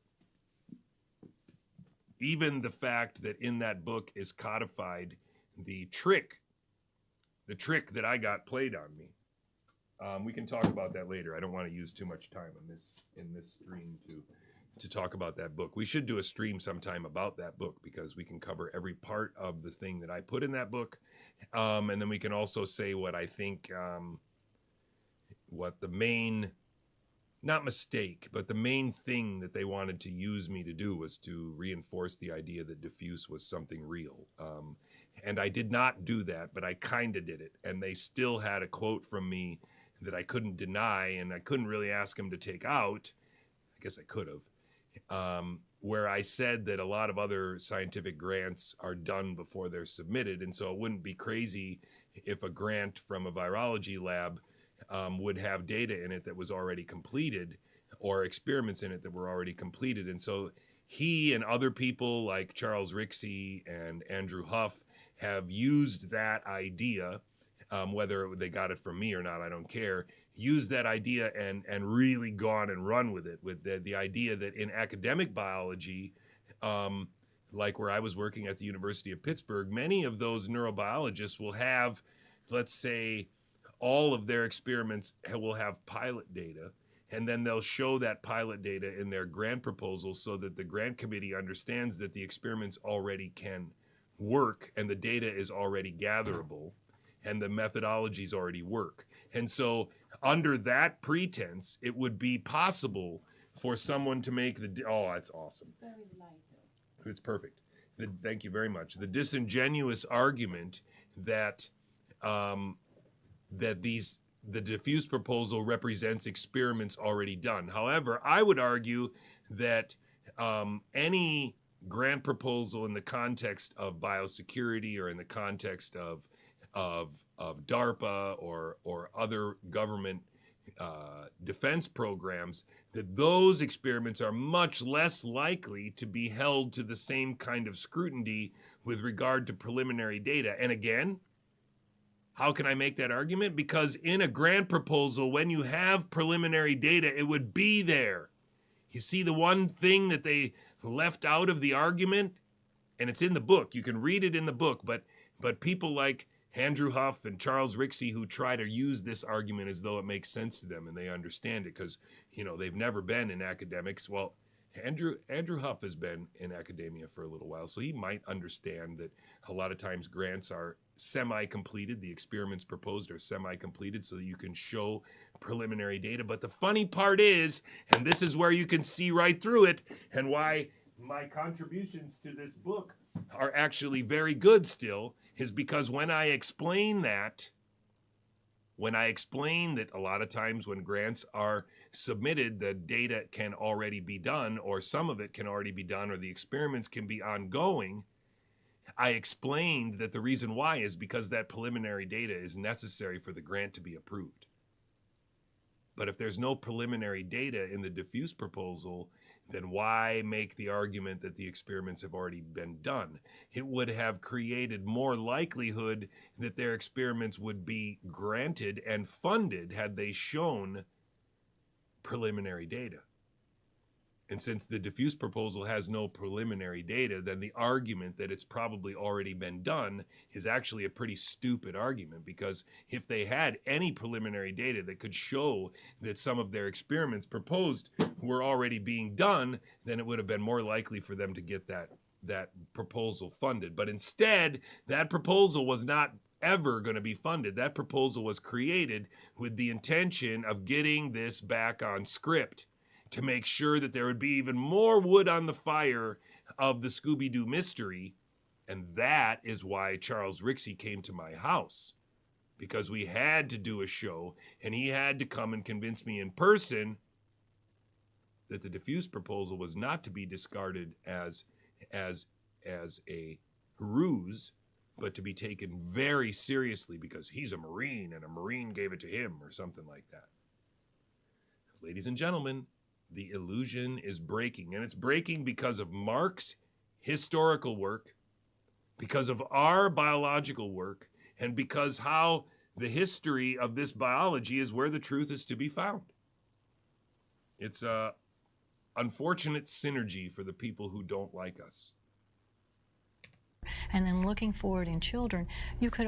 Even the fact that in that book is codified the trick that I got played on me. We can talk about that later. I don't want to use too much time on this in this stream to to talk about that book. We should do a stream sometime about that book because we can cover every part of the thing that I put in that book. And then we can also say what I think, what the main, not mistake, but the main thing that they wanted to use me to do was to reinforce the idea that diffuse was something real. And I did not do that, but I kind of did it. And they still had a quote from me that I couldn't deny, and I couldn't really ask them to take out. I guess I could have, where I said that a lot of other scientific grants are done before they're submitted. And so it wouldn't be crazy if a grant from a virology lab would have data in it that was already completed or experiments in it that were already completed. And so he and other people like Charles Rixey and Andrew Huff have used that idea, whether they got it from me or not, I don't care, used that idea and really gone and run with it, with the idea that in academic biology, like where I was working at the University of Pittsburgh, many of those neurobiologists will have, let's say, all of their experiments will have pilot data, and then they'll show that pilot data in their grant proposal so that the grant committee understands that the experiments already can work and the data is already gatherable and the methodologies already work. And so under that pretense, it would be possible for someone to make the, oh, that's awesome. Very light, though. It's perfect. Thank you very much. The disingenuous argument that the diffuse proposal represents experiments already done. However, I would argue that any grant proposal in the context of biosecurity or in the context of DARPA or other government defense programs, that those experiments are much less likely to be held to the same kind of scrutiny with regard to preliminary data. And again, how can I make that argument? Because in a grant proposal, when you have preliminary data, it would be there. You see the one thing that they left out of the argument, and it's in the book. You can read it in the book, but people like Andrew Huff and Charles Rixey who try to use this argument as though it makes sense to them and they understand it because, you know, they've never been in academics. Well, Andrew Huff has been in academia for a little while, so he might understand that a lot of times grants are semi-completed. The experiments proposed are semi-completed so that you can show preliminary data. But the funny part is, and this is where you can see right through it and why my contributions to this book are actually very good still, is because when I explain that a lot of times when grants are submitted, the data can already be done, or some of it can already be done, or the experiments can be ongoing, I explained that the reason why is because that preliminary data is necessary for the grant to be approved. But if there's no preliminary data in the diffuse proposal, then why make the argument that the experiments have already been done? It would have created more likelihood that their experiments would be granted and funded had they shown preliminary data. And since the diffuse proposal has no preliminary data, then the argument that it's probably already been done is actually a pretty stupid argument, because if they had any preliminary data that could show that some of their experiments proposed were already being done, then it would have been more likely for them to get that proposal funded. But instead, that proposal was not ever going to be funded. That proposal was created with the intention of getting this back on script, to make sure that there would be even more wood on the fire of the Scooby-Doo mystery. And that is why Charles Rixey came to my house, because we had to do a show and he had to come and convince me in person that the diffuse proposal was not to be discarded as a ruse, but to be taken very seriously because he's a Marine and a Marine gave it to him or something like that. Ladies and gentlemen, the illusion is breaking, and it's breaking because of Mark's historical work, because of our biological work, and because how the history of this biology is where the truth is to be found. It's a unfortunate synergy for the people who don't like us. and then looking forward in children, you could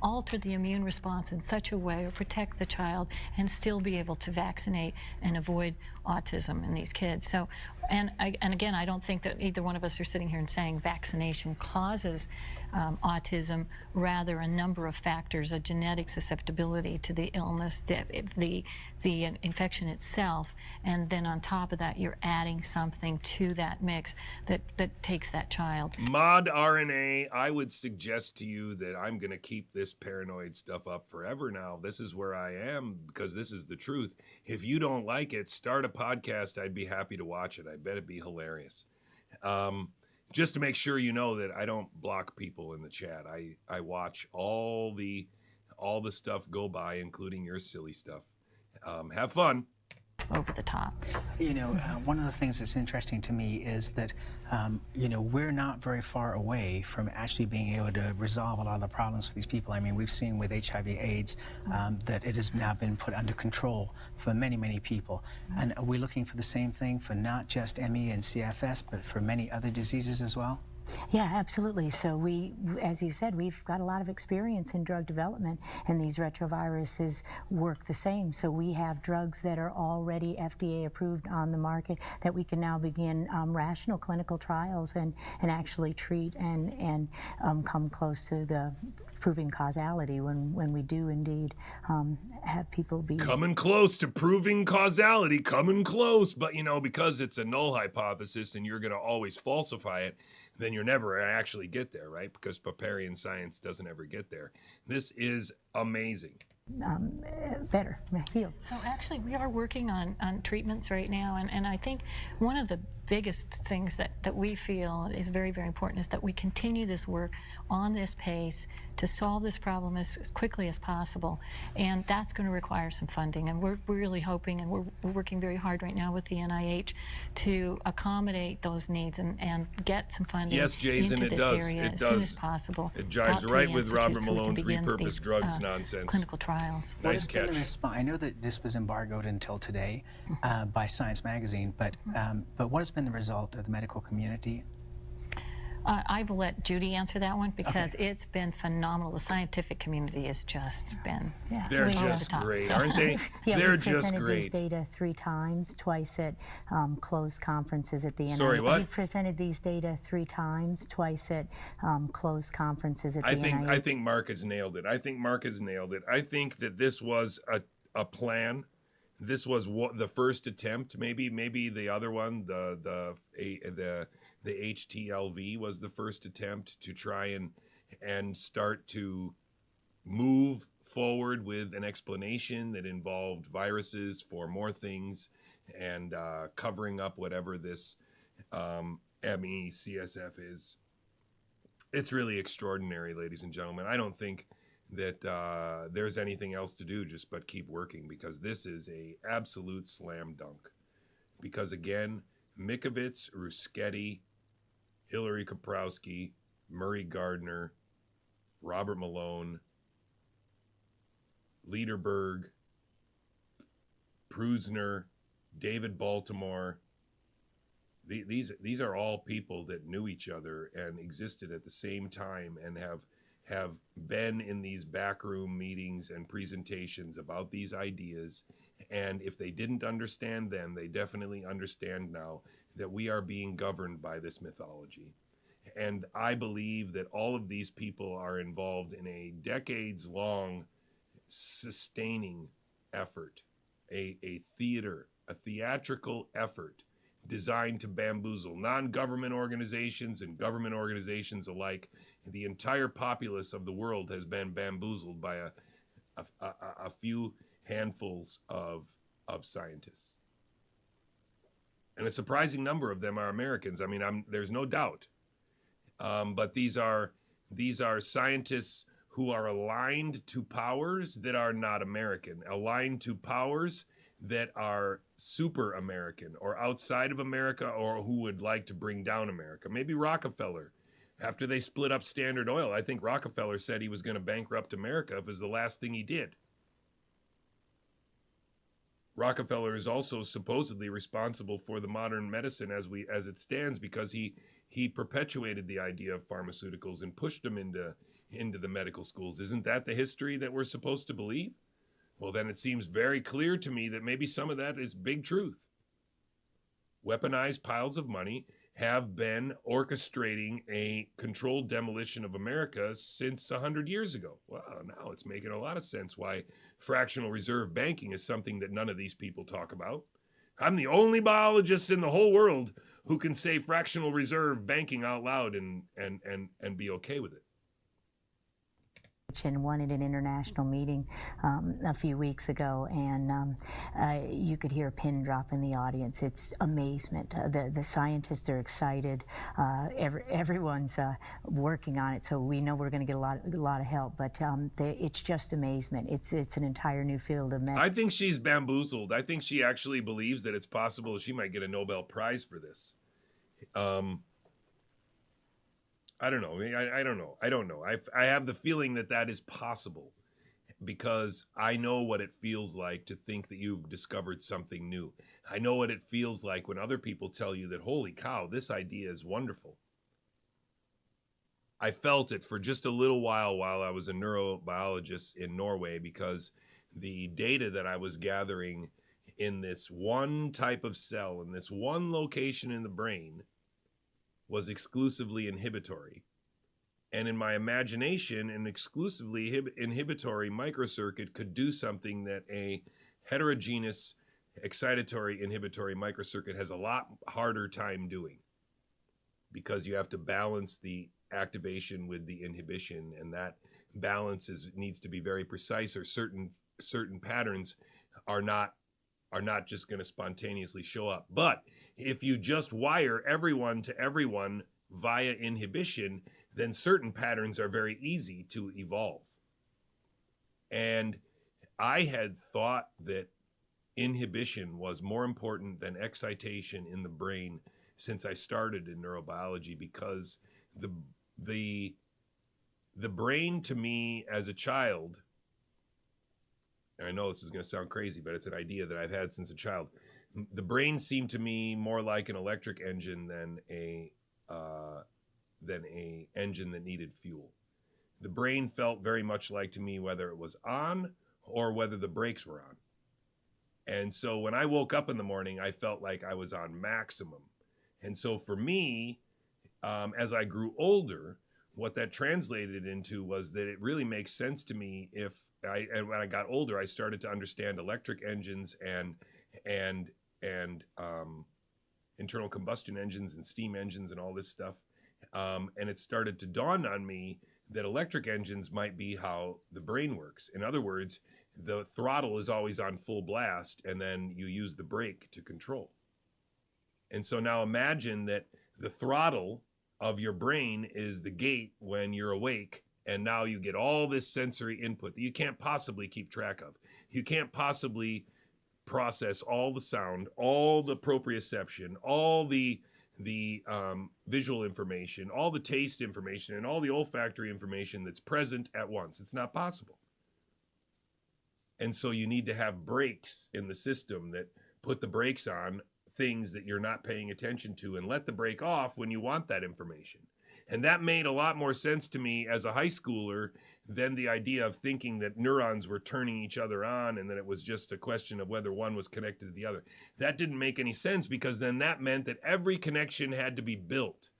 alter the immune response in such a way or protect the child and still be able to vaccinate and avoid autism in these kids. So, and again, I don't think that either one of us are sitting here and saying vaccination causes autism, rather a number of factors, a genetic susceptibility to the illness, the infection itself, and then on top of that, you're adding something to that mix that takes that child. Mod RNA, I would suggest to you that I'm going to keep this paranoid stuff up forever now. This is where I am because this is the truth. If you don't like it, start a podcast. I'd be happy to watch it. I bet it'd be hilarious. Just to make sure you know that I don't block people in the chat. I watch all the stuff go by, including your silly stuff. Have fun. Over the top. You know, one of the things that's interesting to me is that, you know, we're not very far away from actually being able to resolve a lot of the problems for these people. I mean, we've seen with HIV/AIDS that it has now been put under control for many, many people. And are we looking for the same thing for not just ME and CFS, but for many other diseases as well? Yeah, absolutely. So we, as you said, we've got a lot of experience in drug development, and these retroviruses work the same. So we have drugs that are already FDA approved on the market that we can now begin rational clinical trials and actually treat and come close to the proving causality when we do indeed have people be coming close to proving causality, coming close. But you know, because it's a null hypothesis and you're going to always falsify it, then you're never going to actually get there, right? Because Popperian science doesn't ever get there. This is amazing. Better healed. So actually we are working on treatments right now, and I think one of the biggest things that we feel is very, very important is that we continue this work on this pace to solve this problem as quickly as possible, and that's going to require some funding, and we're really hoping, and we're working very hard right now with the NIH to accommodate those needs and get some funding yes, Jason, into it this does. area It as does. soon as possible. It jives out to right the with Institute Robert so we can Malone's begin repurposed these, drugs nonsense. clinical trials. Nice catch. I know that this was embargoed until today by Science Magazine, but what has been the result of the medical community? I will let Judy answer that one because it's been phenomenal. The scientific community has just been They're over just the top, great, so. aren't they? Yeah, They're we just presented great. these data 3 times, twice at closed conferences at the NIH. Sorry, what? We've presented these data 3 times, twice at closed conferences at the NIH. I think Mark has nailed it. I think that this was a plan. This was the first attempt. Maybe the other one, the HTLV was the first attempt to try and start to move forward with an explanation that involved viruses for more things and covering up whatever this ME/CSF is. It's really extraordinary, ladies and gentlemen. I don't think that there's anything else to do just but keep working, because this is a absolute slam dunk. Because again, Mikovits, Ruschetti, Hillary Kaprowski, Murray Gardner, Robert Malone, Liederberg, Prusner, David Baltimore. These are all people that knew each other and existed at the same time and have been in these backroom meetings and presentations about these ideas. And if they didn't understand then, they definitely understand now that we are being governed by this mythology. And I believe that all of these people are involved in a decades-long sustaining effort, a theatrical effort designed to bamboozle non-government organizations and government organizations alike. The entire populace of the world has been bamboozled by a few handfuls of scientists. And a surprising number of them are Americans. I mean, there's no doubt. But these are scientists who are aligned to powers that are not American, aligned to powers that are super American or outside of America, or who would like to bring down America. Maybe Rockefeller. After they split up Standard Oil, I think Rockefeller said he was going to bankrupt America if it was the last thing he did. Rockefeller is also supposedly responsible for the modern medicine as it stands, because he perpetuated the idea of pharmaceuticals and pushed them into the medical schools. Isn't that the history that we're supposed to believe? Well, then it seems very clear to me that maybe some of that is big truth. Weaponized piles of money have been orchestrating a controlled demolition of America since 100 years ago. Well, now it's making a lot of sense why fractional reserve banking is something that none of these people talk about. I'm the only biologist in the whole world who can say fractional reserve banking out loud and be okay with it. And wanted an international meeting a few weeks ago, and you could hear a pin drop in the audience. It's amazement. The scientists are excited. Everyone's working on it, so we know we're going to get a lot of help. But it's just amazement. It's an entire new field of medicine. I think she's bamboozled. I think she actually believes that it's possible she might get a Nobel Prize for this. I don't know. I don't know. I have the feeling that is possible, because I know what it feels like to think that you've discovered something new. I know what it feels like when other people tell you that, holy cow, this idea is wonderful. I felt it for just a little while I was a neurobiologist in Norway, because the data that I was gathering in this one type of cell, in this one location in the brain, was exclusively inhibitory. And in my imagination, an exclusively inhibitory microcircuit could do something that a heterogeneous excitatory inhibitory microcircuit has a lot harder time doing, because you have to balance the activation with the inhibition, and that balance needs to be very precise, or certain patterns are not just going to spontaneously show up. But if you just wire everyone to everyone via inhibition, then certain patterns are very easy to evolve. And I had thought that inhibition was more important than excitation in the brain since I started in neurobiology, because the brain, to me as a child, and I know this is going to sound crazy, but it's an idea that I've had since a child. The brain seemed to me more like an electric engine than a engine that needed fuel. The brain felt very much like, to me, whether it was on or whether the brakes were on. And so when I woke up in the morning, I felt like I was on maximum. And so for me, as I grew older, what that translated into was that it really makes sense to me and when I got older, I started to understand electric engines and internal combustion engines and steam engines and all this stuff. And it started to dawn on me that electric engines might be how the brain works. In other words, the throttle is always on full blast, and then you use the brake to control. And so now imagine that the throttle of your brain is the gate when you're awake, and now you get all this sensory input that you can't possibly keep track of. You can't possibly process all the sound, all the proprioception, all the visual information, all the taste information, and all the olfactory information that's present at once. It's not possible. And so you need to have brakes in the system that put the brakes on things that you're not paying attention to, and let the brake off when you want that information. And that made a lot more sense to me as a high schooler than the idea of thinking that neurons were turning each other on and that it was just a question of whether one was connected to the other. That didn't make any sense, because then that meant that every connection had to be built.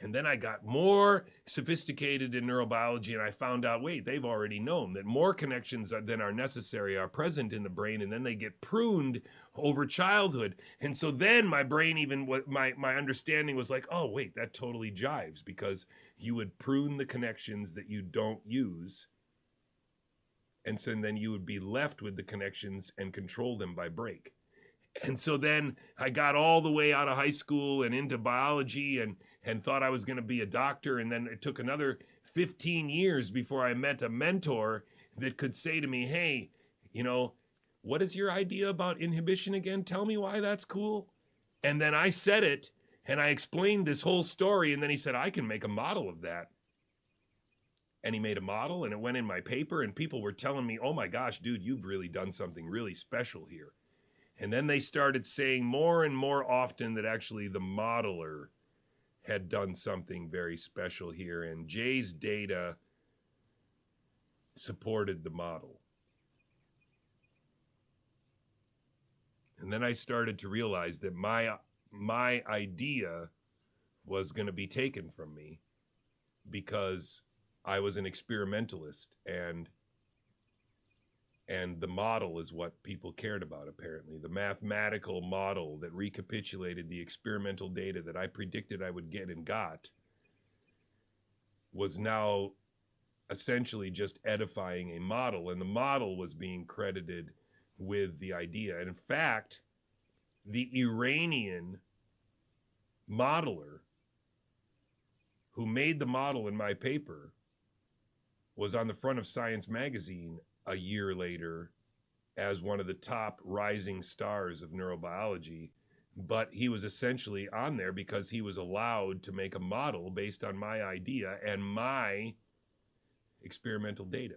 And then I got more sophisticated in neurobiology, and I found out, wait, they've already known that more connections than are necessary are present in the brain, and then they get pruned over childhood. And so then my brain, even my understanding was like, oh, wait, that totally jives, because you would prune the connections that you don't use, and so then you would be left with the connections and control them by brake. And so then I got all the way out of high school and into biology and thought I was going to be a doctor. And then it took another 15 years before I met a mentor that could say to me, hey, what is your idea about inhibition again? Tell me why that's cool. And then I said it, and I explained this whole story. And then he said, I can make a model of that. and he made a model, and it went in my paper, and people were telling me, oh my gosh, dude, you've really done something really special here. And then they started saying more and more often that actually the modeler had done something very special here, and Jay's data supported the model. And then I started to realize that my idea was going to be taken from me because I was an experimentalist, and the model is what people cared about, apparently. The mathematical model that recapitulated the experimental data that I predicted I would get and got was now essentially just edifying a model, and the model was being credited with the idea. And in fact, the Iranian modeler who made the model in my paper was on the front of Science magazine a year later as one of the top rising stars of neurobiology. But he was essentially on there because he was allowed to make a model based on my idea and my experimental data.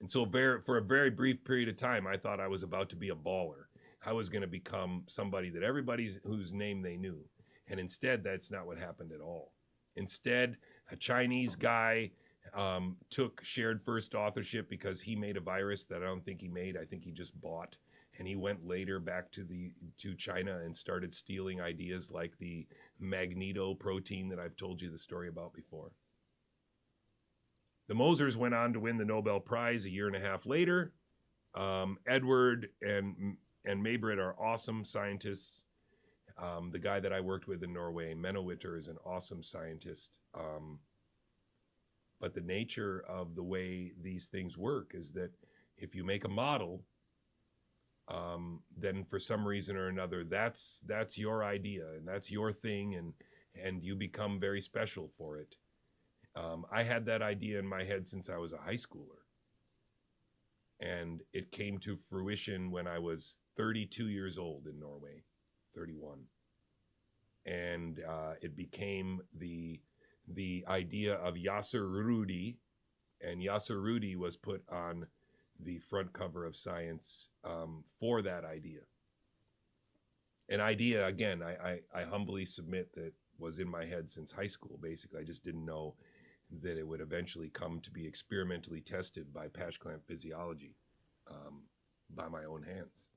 And so for a very brief period of time, I thought I was about to be a baller. I was going to become somebody that everybody whose name they knew. And instead, that's not what happened at all. Instead, a Chinese guy took shared first authorship because he made a virus that I don't think he made. I think he just bought. And he went later back to China and started stealing ideas like the magneto protein that I've told you the story about before. The Mosers went on to win the Nobel Prize a year and a half later. Edward and May-Britt are awesome scientists. The guy that I worked with in Norway, Mennowitter, is an awesome scientist. But the nature of the way these things work is that if you make a model, then for some reason or another, that's your idea and that's your thing, and you become very special for it. I had that idea in my head since I was a high schooler. And it came to fruition when I was 32 years old in Norway, 31. And it became the idea of Yasser Rudi, and Yasser Rudi was put on the front cover of Science for that idea. An idea, again, I humbly submit, that was in my head since high school, basically. I just didn't know that it would eventually come to be experimentally tested by patch clamp physiology by my own hands.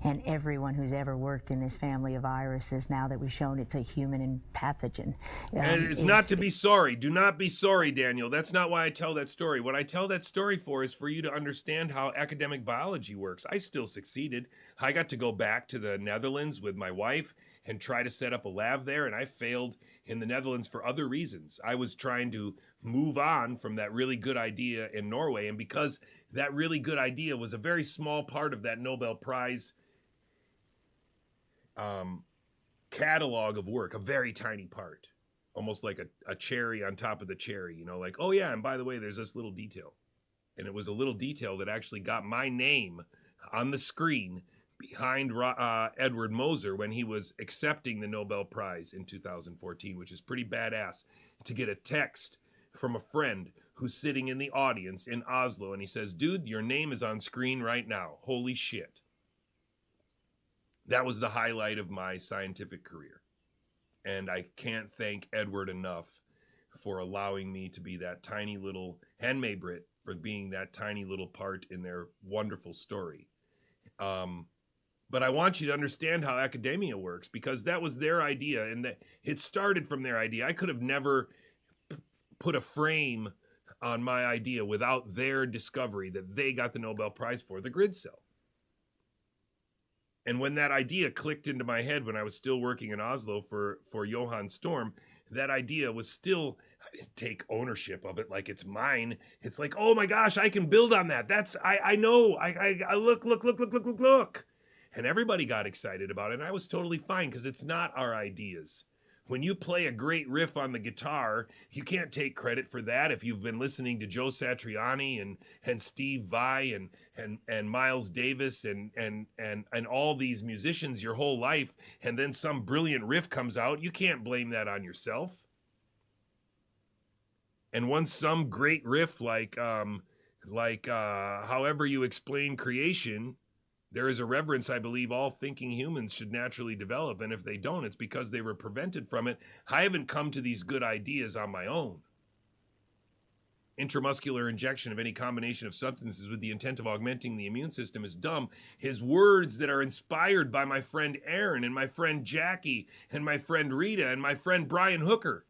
And everyone who's ever worked in this family of viruses, now that we've shown it's a human pathogen. And it's not to be sorry. Do not be sorry, Daniel. That's not why I tell that story. What I tell that story for is for you to understand how academic biology works. I still succeeded. I got to go back to the Netherlands with my wife and try to set up a lab there, and I failed in the Netherlands for other reasons. I was trying to move on from that really good idea in Norway, and because that really good idea was a very small part of that Nobel Prize catalog of work, a very tiny part, almost like a cherry on top of the cherry, you know, like, oh yeah, and by the way, there's this little detail. And it was a little detail that actually got my name on the screen behind Edward Moser when he was accepting the Nobel Prize in 2014, which is pretty badass, to get a text from a friend who's sitting in the audience in Oslo, and he says, dude, your name is on screen right now. Holy shit. That was the highlight of my scientific career. And I can't thank Edward enough for allowing me to be that tiny little, and May-Britt for being that tiny little part in their wonderful story. But I want you to understand how academia works, because that was their idea, and that it started from their idea. I could have never put a frame on my idea without their discovery that they got the Nobel Prize for, the grid cell. And when that idea clicked into my head when I was still working in Oslo for Johan Storm, that idea was still, I didn't take ownership of it like it's mine. It's like, oh my gosh, I can build on that. I know, I look. And everybody got excited about it, and I was totally fine, because it's not our ideas. When you play a great riff on the guitar, you can't take credit for that if you've been listening to Joe Satriani and Steve Vai and Miles Davis and all these musicians your whole life, and then some brilliant riff comes out. You can't blame that on yourself. And once some great riff like however you explain creation, there is a reverence I believe all thinking humans should naturally develop. And if they don't, it's because they were prevented from it. I haven't come to these good ideas on my own. Intramuscular injection of any combination of substances with the intent of augmenting the immune system is dumb. His words that are inspired by my friend Aaron and my friend Jackie and my friend Rita and my friend Brian Hooker,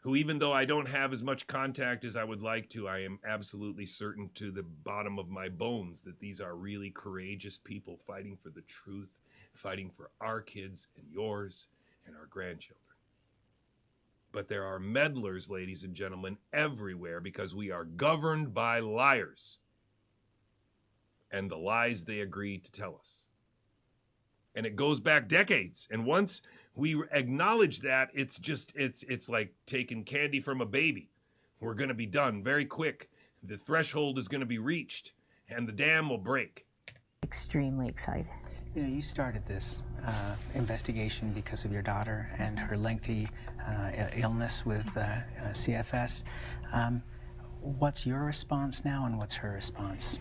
who, even though I don't have as much contact as I would like to, I am absolutely certain to the bottom of my bones that these are really courageous people fighting for the truth, fighting for our kids and yours and our grandchildren. But there are meddlers, ladies and gentlemen, everywhere because we are governed by liars and the lies they agree to tell us. And it goes back decades. And once we acknowledge that, it's like taking candy from a baby. We're going to be done very quick. The threshold is going to be reached and the dam will break. Extremely excited. You know, you started this investigation because of your daughter and her lengthy illness with CFS. What's your response now and what's her response?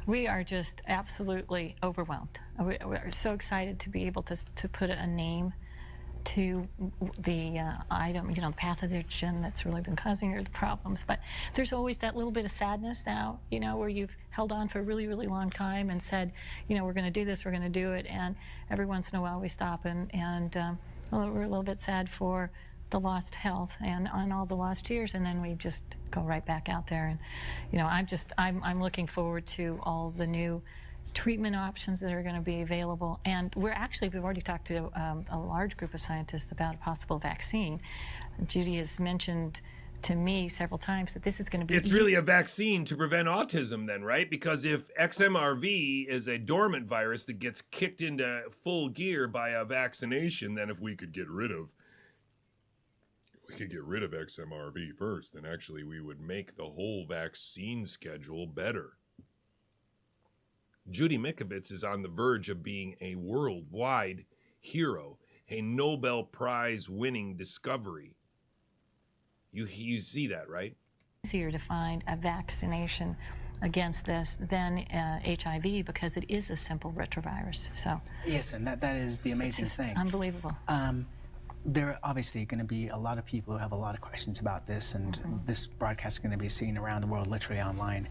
We are just absolutely overwhelmed. We're so excited to be able to put a name to the item, you know, the pathogen that's really been causing her the problems. But there's always that little bit of sadness now, you know, where you've held on for a really, really long time and said, you know, we're going to do this, we're going to do it. And every once in a while we stop and we're a little bit sad for the lost health and on all the lost years, and then we just go right back out there. And you know, I'm looking forward to all the new treatment options that are going to be available. And we've already talked to a large group of scientists about a possible vaccine. Judy has mentioned to me several times that this is going to be... It's really a vaccine to prevent autism then, right? Because if XMRV is a dormant virus that gets kicked into full gear by a vaccination, then if we could get rid of XMRV first, then actually we would make the whole vaccine schedule better. Judy Mikovits is on the verge of being a worldwide hero, a Nobel Prize winning discovery. You see that, right? Easier to find a vaccination against this than HIV because it is a simple retrovirus. So yes, and that is the amazing thing. Unbelievable. There are obviously going to be a lot of people who have a lot of questions about this, and this broadcast is going to be seen around the world, literally online.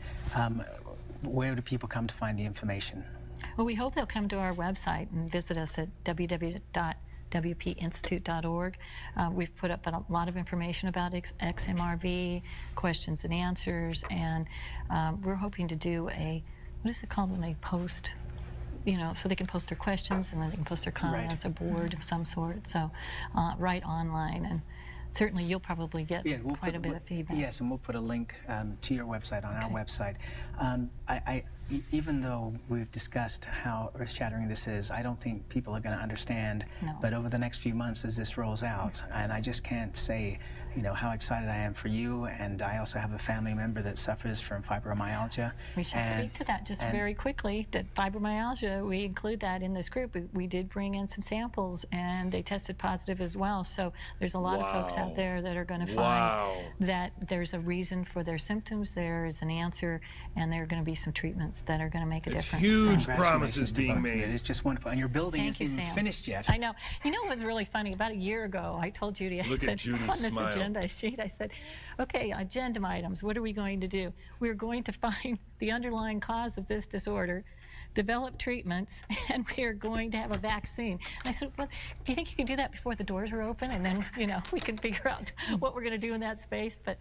Where do people come to find the information? Well, we hope they'll come to our website and visit us at www.wpinstitute.org. We've put up a lot of information about XMRV, questions and answers, and we're hoping to do what is it called when they post? You know, so they can post their questions and then they can post their comments, a board of some sort. So, right online, and certainly you'll probably get quite a bit of feedback. Yes, and we'll put a link to your website on our website. Even though we've discussed how earth-shattering this is, I don't think people are going to understand. No. But over the next few months, as this rolls out, and I just can't say, you know, how excited I am for you. And I also have a family member that suffers from fibromyalgia. We should speak to that just very quickly. That fibromyalgia, we include that in this group. We did bring in some samples, and they tested positive as well. So there's a lot of folks out there that are going to find that there's a reason for their symptoms. There is an answer, and there are going to be some treatments that are going to make a difference. Huge promises being made. It's just wonderful. And your building isn't even finished yet. I know. You know what's really funny? About a year ago, I told Judy, I said, on this agenda sheet, I said, okay, agenda items, what are we going to do? We're going to find the underlying cause of this disorder, develop treatments, and we are going to have a vaccine. And I said, well, do you think you can do that before the doors are open? And then, you know, we can figure out what we're going to do in that space. But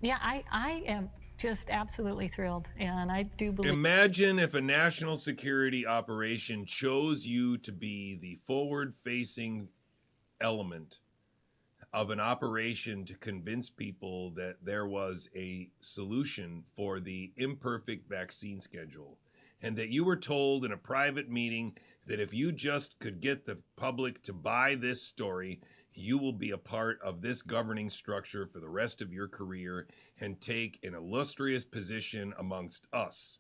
yeah, I am just absolutely thrilled, and I do believe... Imagine if a national security operation chose you to be the forward-facing element of an operation to convince people that there was a solution for the imperfect vaccine schedule, and that you were told in a private meeting that if you just could get the public to buy this story, you will be a part of this governing structure for the rest of your career and take an illustrious position amongst us.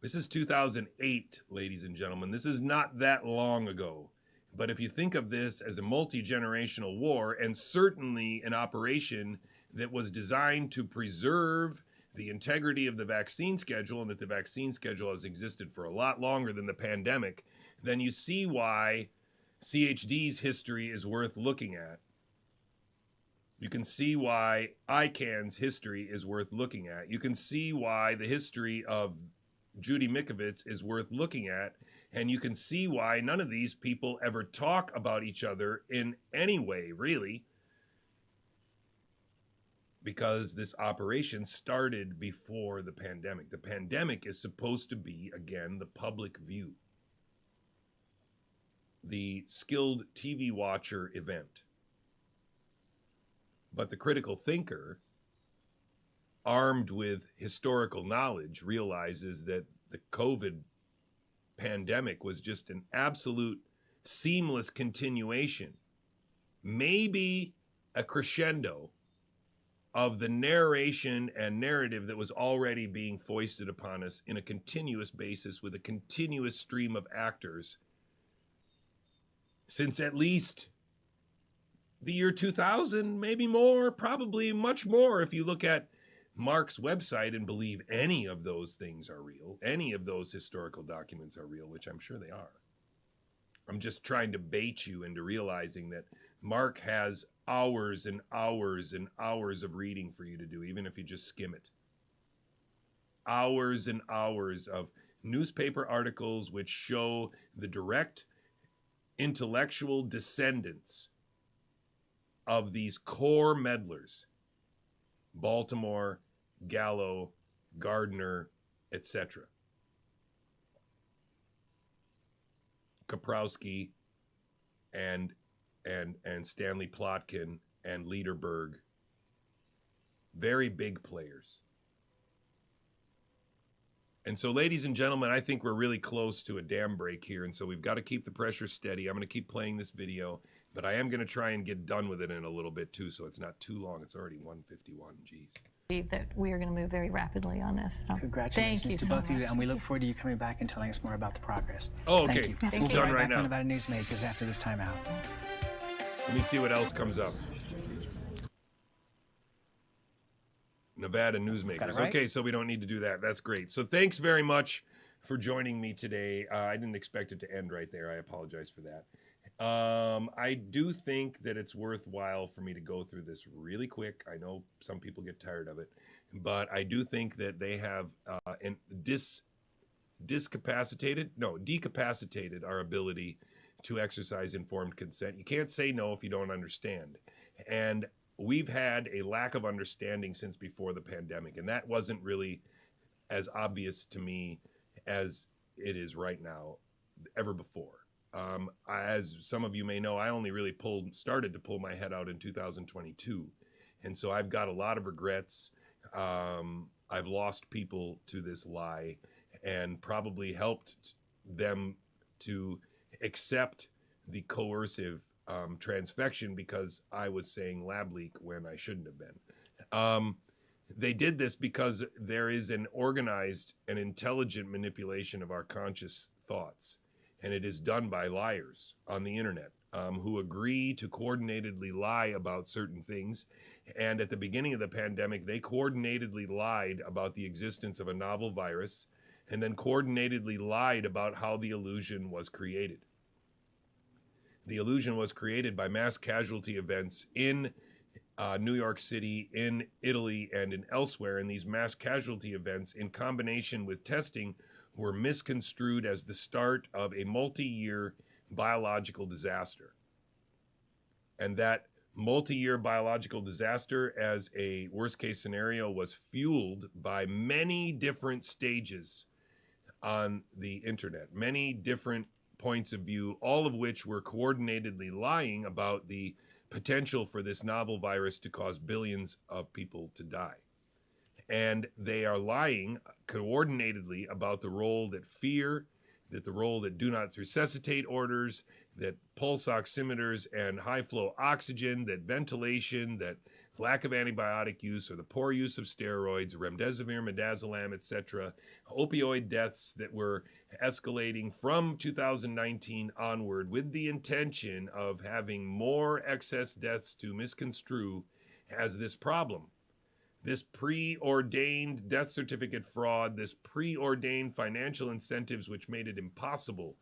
This is 2008, ladies and gentlemen. This is not that long ago. But if you think of this as a multi-generational war, and certainly an operation that was designed to preserve the integrity of the vaccine schedule, and that the vaccine schedule has existed for a lot longer than the pandemic, then you see why CHD's history is worth looking at. You can see why ICANN's history is worth looking at. You can see why the history of Judy Mikovits is worth looking at. And you can see why none of these people ever talk about each other in any way, really. Because this operation started before the pandemic. The pandemic is supposed to be, again, the public view. The skilled TV watcher event. But the critical thinker, armed with historical knowledge, realizes that the COVID pandemic was just an absolute seamless continuation, maybe a crescendo of the narration and narrative that was already being foisted upon us in a continuous basis with a continuous stream of actors since at least the year 2000, maybe more, probably much more if you look at Mark's website and believe any of those things are real, any of those historical documents are real, which I'm sure they are. I'm just trying to bait you into realizing that Mark has hours and hours and hours of reading for you to do, even if you just skim it. Hours and hours of newspaper articles which show the direct intellectual descendants of these core meddlers, Baltimore, Gallo, Gardner, etc. Kaprowski and Stanley Plotkin and Lederberg. Very big players. And so, ladies and gentlemen, I think we're really close to a dam break here, and so we've got to keep the pressure steady. I'm going to keep playing this video, but I am going to try and get done with it in a little bit too, so it's not too long. It's already 1:51. Jeez. That we are going to move very rapidly on this. So Congratulations thank you to so both of you, much. and we look forward to you coming back and telling us more about the progress. Oh, okay. Thank you. Thank We'll you. be Done right right back now. on Nevada Newsmakers after this timeout. Let me see what else comes up. Nevada Newsmakers. Got it right? Okay, so we don't need to do that. That's great. So thanks very much for joining me today. I didn't expect it to end right there. I apologize for that. I do think that it's worthwhile for me to go through this really quick. I know some people get tired of it, but I do think that they have decapacitated our ability to exercise informed consent. You can't say no if you don't understand. And we've had a lack of understanding since before the pandemic, and that wasn't really as obvious to me as it is right now, ever before. As some of you may know, I only really started to pull my head out in 2022. And so I've got a lot of regrets. I've lost people to this lie and probably helped them to accept the coercive transfection because I was saying lab leak when I shouldn't have been. They did this because there is an organized and intelligent manipulation of our conscious thoughts. And it is done by liars on the internet who agree to coordinatedly lie about certain things. And at the beginning of the pandemic, they coordinatedly lied about the existence of a novel virus and then coordinatedly lied about how the illusion was created. The illusion was created by mass casualty events in New York City, in Italy, and in elsewhere. And these mass casualty events, in combination with testing, were misconstrued as the start of a multi-year biological disaster. And that multi-year biological disaster as a worst-case scenario was fueled by many different stages on the internet, many different points of view, all of which were coordinatedly lying about the potential for this novel virus to cause billions of people to die. And they are lying coordinatedly about the role that fear, that the role that do not resuscitate orders, that pulse oximeters and high flow oxygen, that ventilation, that lack of antibiotic use or the poor use of steroids, remdesivir, midazolam, etc., opioid deaths that were escalating from 2019 onward with the intention of having more excess deaths to misconstrue as this problem. This preordained death certificate fraud, this preordained financial incentives which made it impossible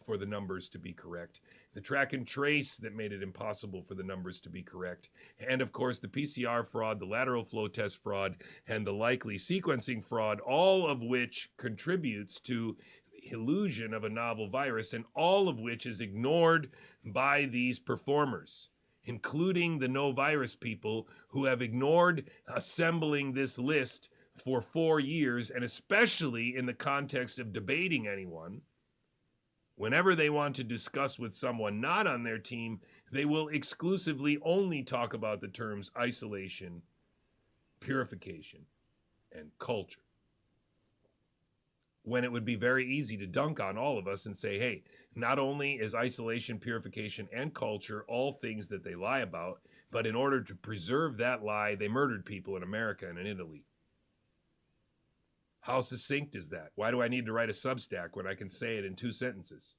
for the numbers to be correct, the track and trace that made it impossible for the numbers to be correct, and of course the PCR fraud, the lateral flow test fraud, and the likely sequencing fraud, all of which contributes to the illusion of a novel virus, and all of which is ignored by these performers, including the no virus people who have ignored assembling this list for 4 years, and especially in the context of debating anyone. Whenever they want to discuss with someone not on their team, they will exclusively only talk about the terms isolation, purification, and culture. When it would be very easy to dunk on all of us and say, hey, not only is isolation, purification, and culture all things that they lie about, but in order to preserve that lie, they murdered people in America and in Italy. How succinct is that? Why do I need to write a Substack when I can say it in 2 sentences?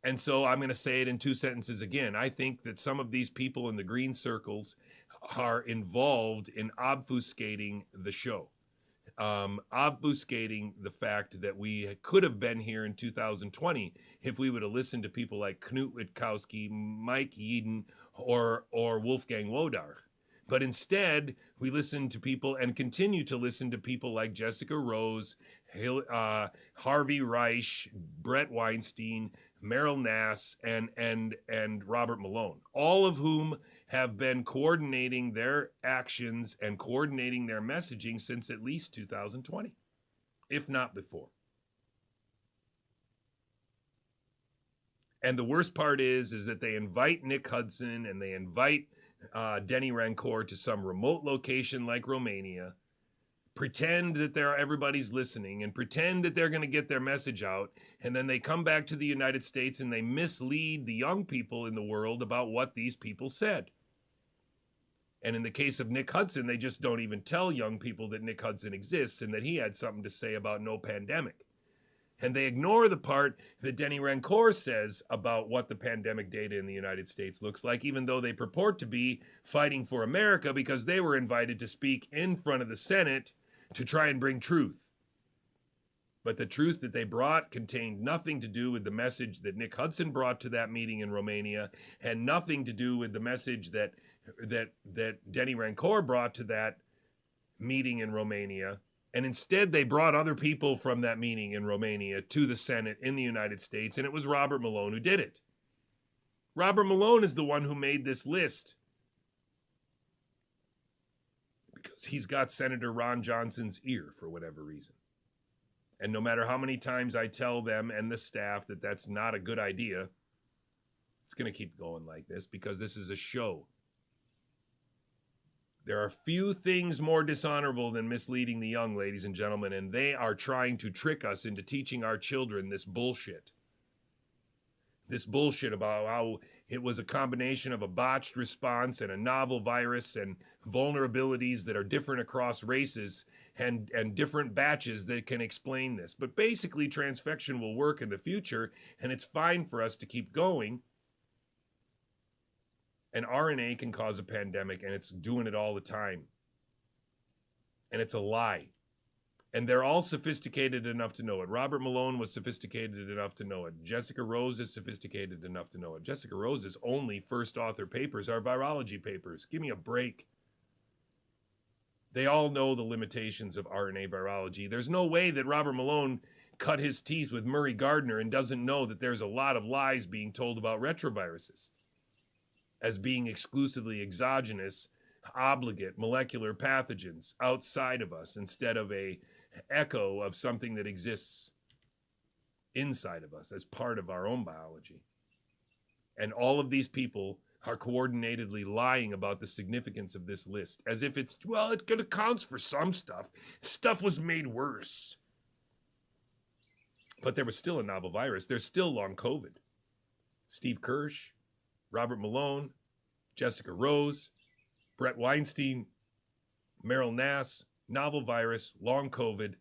And so I'm going to say it in 2 sentences again. I think that some of these people in the green circles are involved in obfuscating the show, obfuscating the fact that we could have been here in 2020 if we would have listened to people like Knut Witkowski, Mike Yeadon, or Wolfgang Wodarch. But instead, we listen to people and continue to listen to people like Jessica Rose, Harvey Reich, Brett Weinstein, Meryl Nass, and Robert Malone, all of whom have been coordinating their actions and coordinating their messaging since at least 2020, if not before. And the worst part is that they invite Nick Hudson and they invite Denny Rancor to some remote location like Romania, pretend that everybody's listening and pretend that they're going to get their message out, and then they come back to the United States and they mislead the young people in the world about what these people said. And in the case of Nick Hudson, they just don't even tell young people that Nick Hudson exists and that he had something to say about no pandemic. And they ignore the part that Denny Rancor says about what the pandemic data in the United States looks like, even though they purport to be fighting for America because they were invited to speak in front of the Senate to try and bring truth. But the truth that they brought contained nothing to do with the message that Nick Hudson brought to that meeting in Romania, and nothing to do with the message that Denny Rancor brought to that meeting in Romania. And instead, they brought other people from that meeting in Romania to the Senate in the United States, and it was Robert Malone who did it. Robert Malone is the one who made this list because he's got Senator Ron Johnson's ear for whatever reason. And no matter how many times I tell them and the staff that that's not a good idea, it's going to keep going like this because this is a show. There are few things more dishonorable than misleading the young, ladies and gentlemen, and they are trying to trick us into teaching our children this bullshit. This bullshit about how it was a combination of a botched response and a novel virus and vulnerabilities that are different across races and different batches that can explain this. But basically, transfection will work in the future, and it's fine for us to keep going. And RNA can cause a pandemic, and it's doing it all the time. And it's a lie. And they're all sophisticated enough to know it. Robert Malone was sophisticated enough to know it. Jessica Rose is sophisticated enough to know it. Jessica Rose's only first author papers are virology papers. Give me a break. They all know the limitations of RNA virology. There's no way that Robert Malone cut his teeth with Murray Gardner and doesn't know that there's a lot of lies being told about retroviruses as being exclusively exogenous, obligate molecular pathogens outside of us instead of a echo of something that exists inside of us as part of our own biology. And all of these people are coordinatedly lying about the significance of this list as if it's, well, it accounts for some stuff. Stuff was made worse. But there was still a novel virus. There's still long COVID. Steve Kirsch, Robert Malone, Jessica Rose, Brett Weinstein, Meryl Nass, novel virus, long COVID,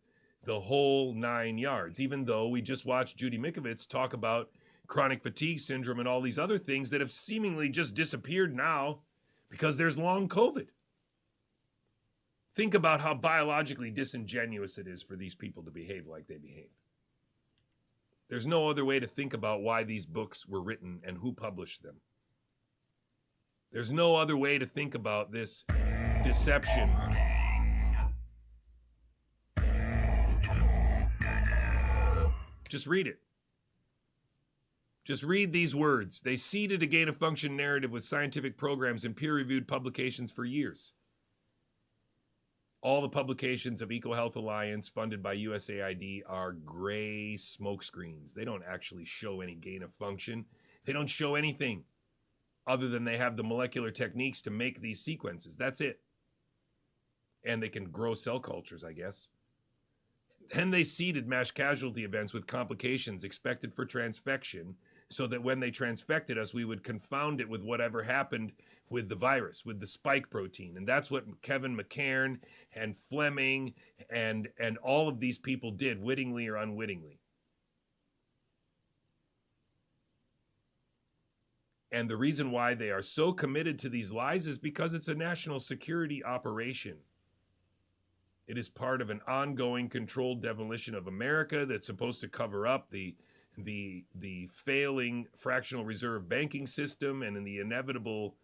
the whole 9 yards, even though we just watched Judy Mikovits talk about chronic fatigue syndrome and all these other things that have seemingly just disappeared now because there's long COVID. Think about how biologically disingenuous it is for these people to behave like they behave. There's no other way to think about why these books were written and who published them. There's no other way to think about this deception. Just read it. Just read these words. They seeded a gain-of-function narrative with scientific programs and peer-reviewed publications for years. All the publications of EcoHealth Alliance funded by USAID are gray smokescreens. They don't actually show any gain-of-function. They don't show anything other than they have the molecular techniques to make these sequences. That's it. And they can grow cell cultures, I guess. Then they seeded mass casualty events with complications expected for transfection so that when they transfected us, we would confound it with whatever happened with the virus, with the spike protein. And that's what Kevin McCairn and Fleming and all of these people did, wittingly or unwittingly. And the reason why they are so committed to these lies is because it's a national security operation. It is part of an ongoing controlled demolition of America that's supposed to cover up the failing fractional reserve banking system and in the inevitable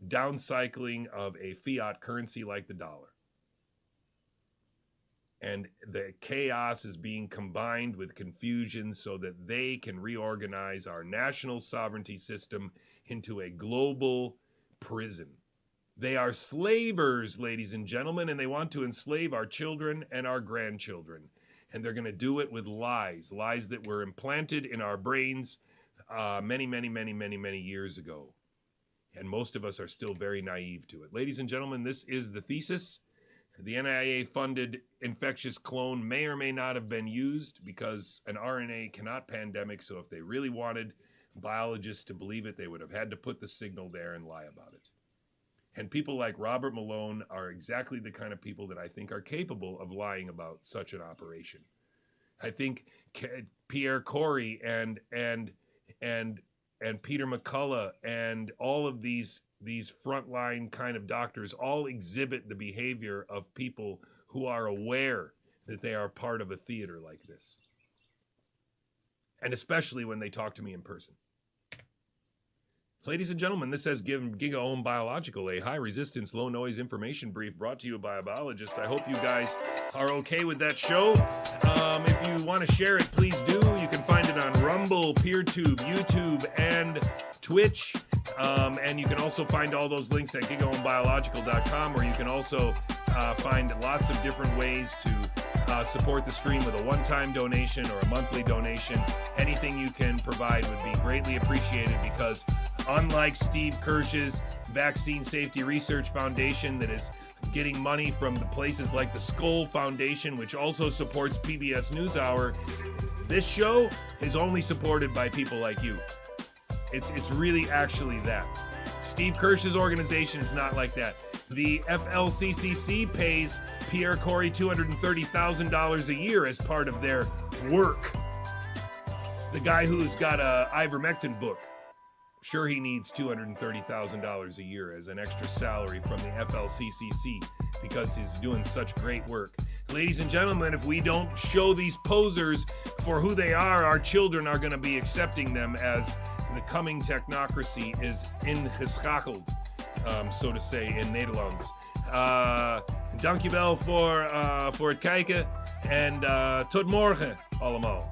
downcycling of a fiat currency like the dollar. And the chaos is being combined with confusion so that they can reorganize our national sovereignty system into a global prison. They are slavers, ladies and gentlemen, and they want to enslave our children and our grandchildren. And they're going to do it with lies that were implanted in our brains many years ago. And most of us are still very naive to it. Ladies and gentlemen, this is The Thesis. The NIA-funded infectious clone may or may not have been used because an RNA cannot pandemic, so if they really wanted biologists to believe it, they would have had to put the signal there and lie about it. And people like Robert Malone are exactly the kind of people that I think are capable of lying about such an operation. I think Pierre Corey and Peter McCullough and all of these frontline kind of doctors all exhibit the behavior of people who are aware that they are part of a theater like this. And especially when they talk to me in person. Ladies and gentlemen, this has given Gigaohm Biological a high-resistance, low-noise information brief brought to you by a biologist. I hope you guys are okay with that show. If you want to share it, please do. You can find it on Rumble, PeerTube, YouTube, and Twitch. And you can also find all those links at gigaohmbiological.com, where you can also find lots of different ways to support the stream with a one-time donation or a monthly donation. Anything you can provide would be greatly appreciated because unlike Steve Kirsch's Vaccine Safety Research Foundation that is getting money from the places like the Skoll Foundation, which also supports PBS NewsHour, this show is only supported by people like you. It's really actually that. Steve Kirsch's organization is not like that. The FLCCC pays Pierre Corey $230,000 a year as part of their work. The guy who's got a ivermectin book, sure he needs $230,000 a year as an extra salary from the FLCCC because he's doing such great work. Ladies and gentlemen, if we don't show these posers for who they are, our children are going to be accepting them as the coming technocracy is ingeschakeld, so to say, in Nederlands. Dankjewel voor het kijken en tot morgen allemaal.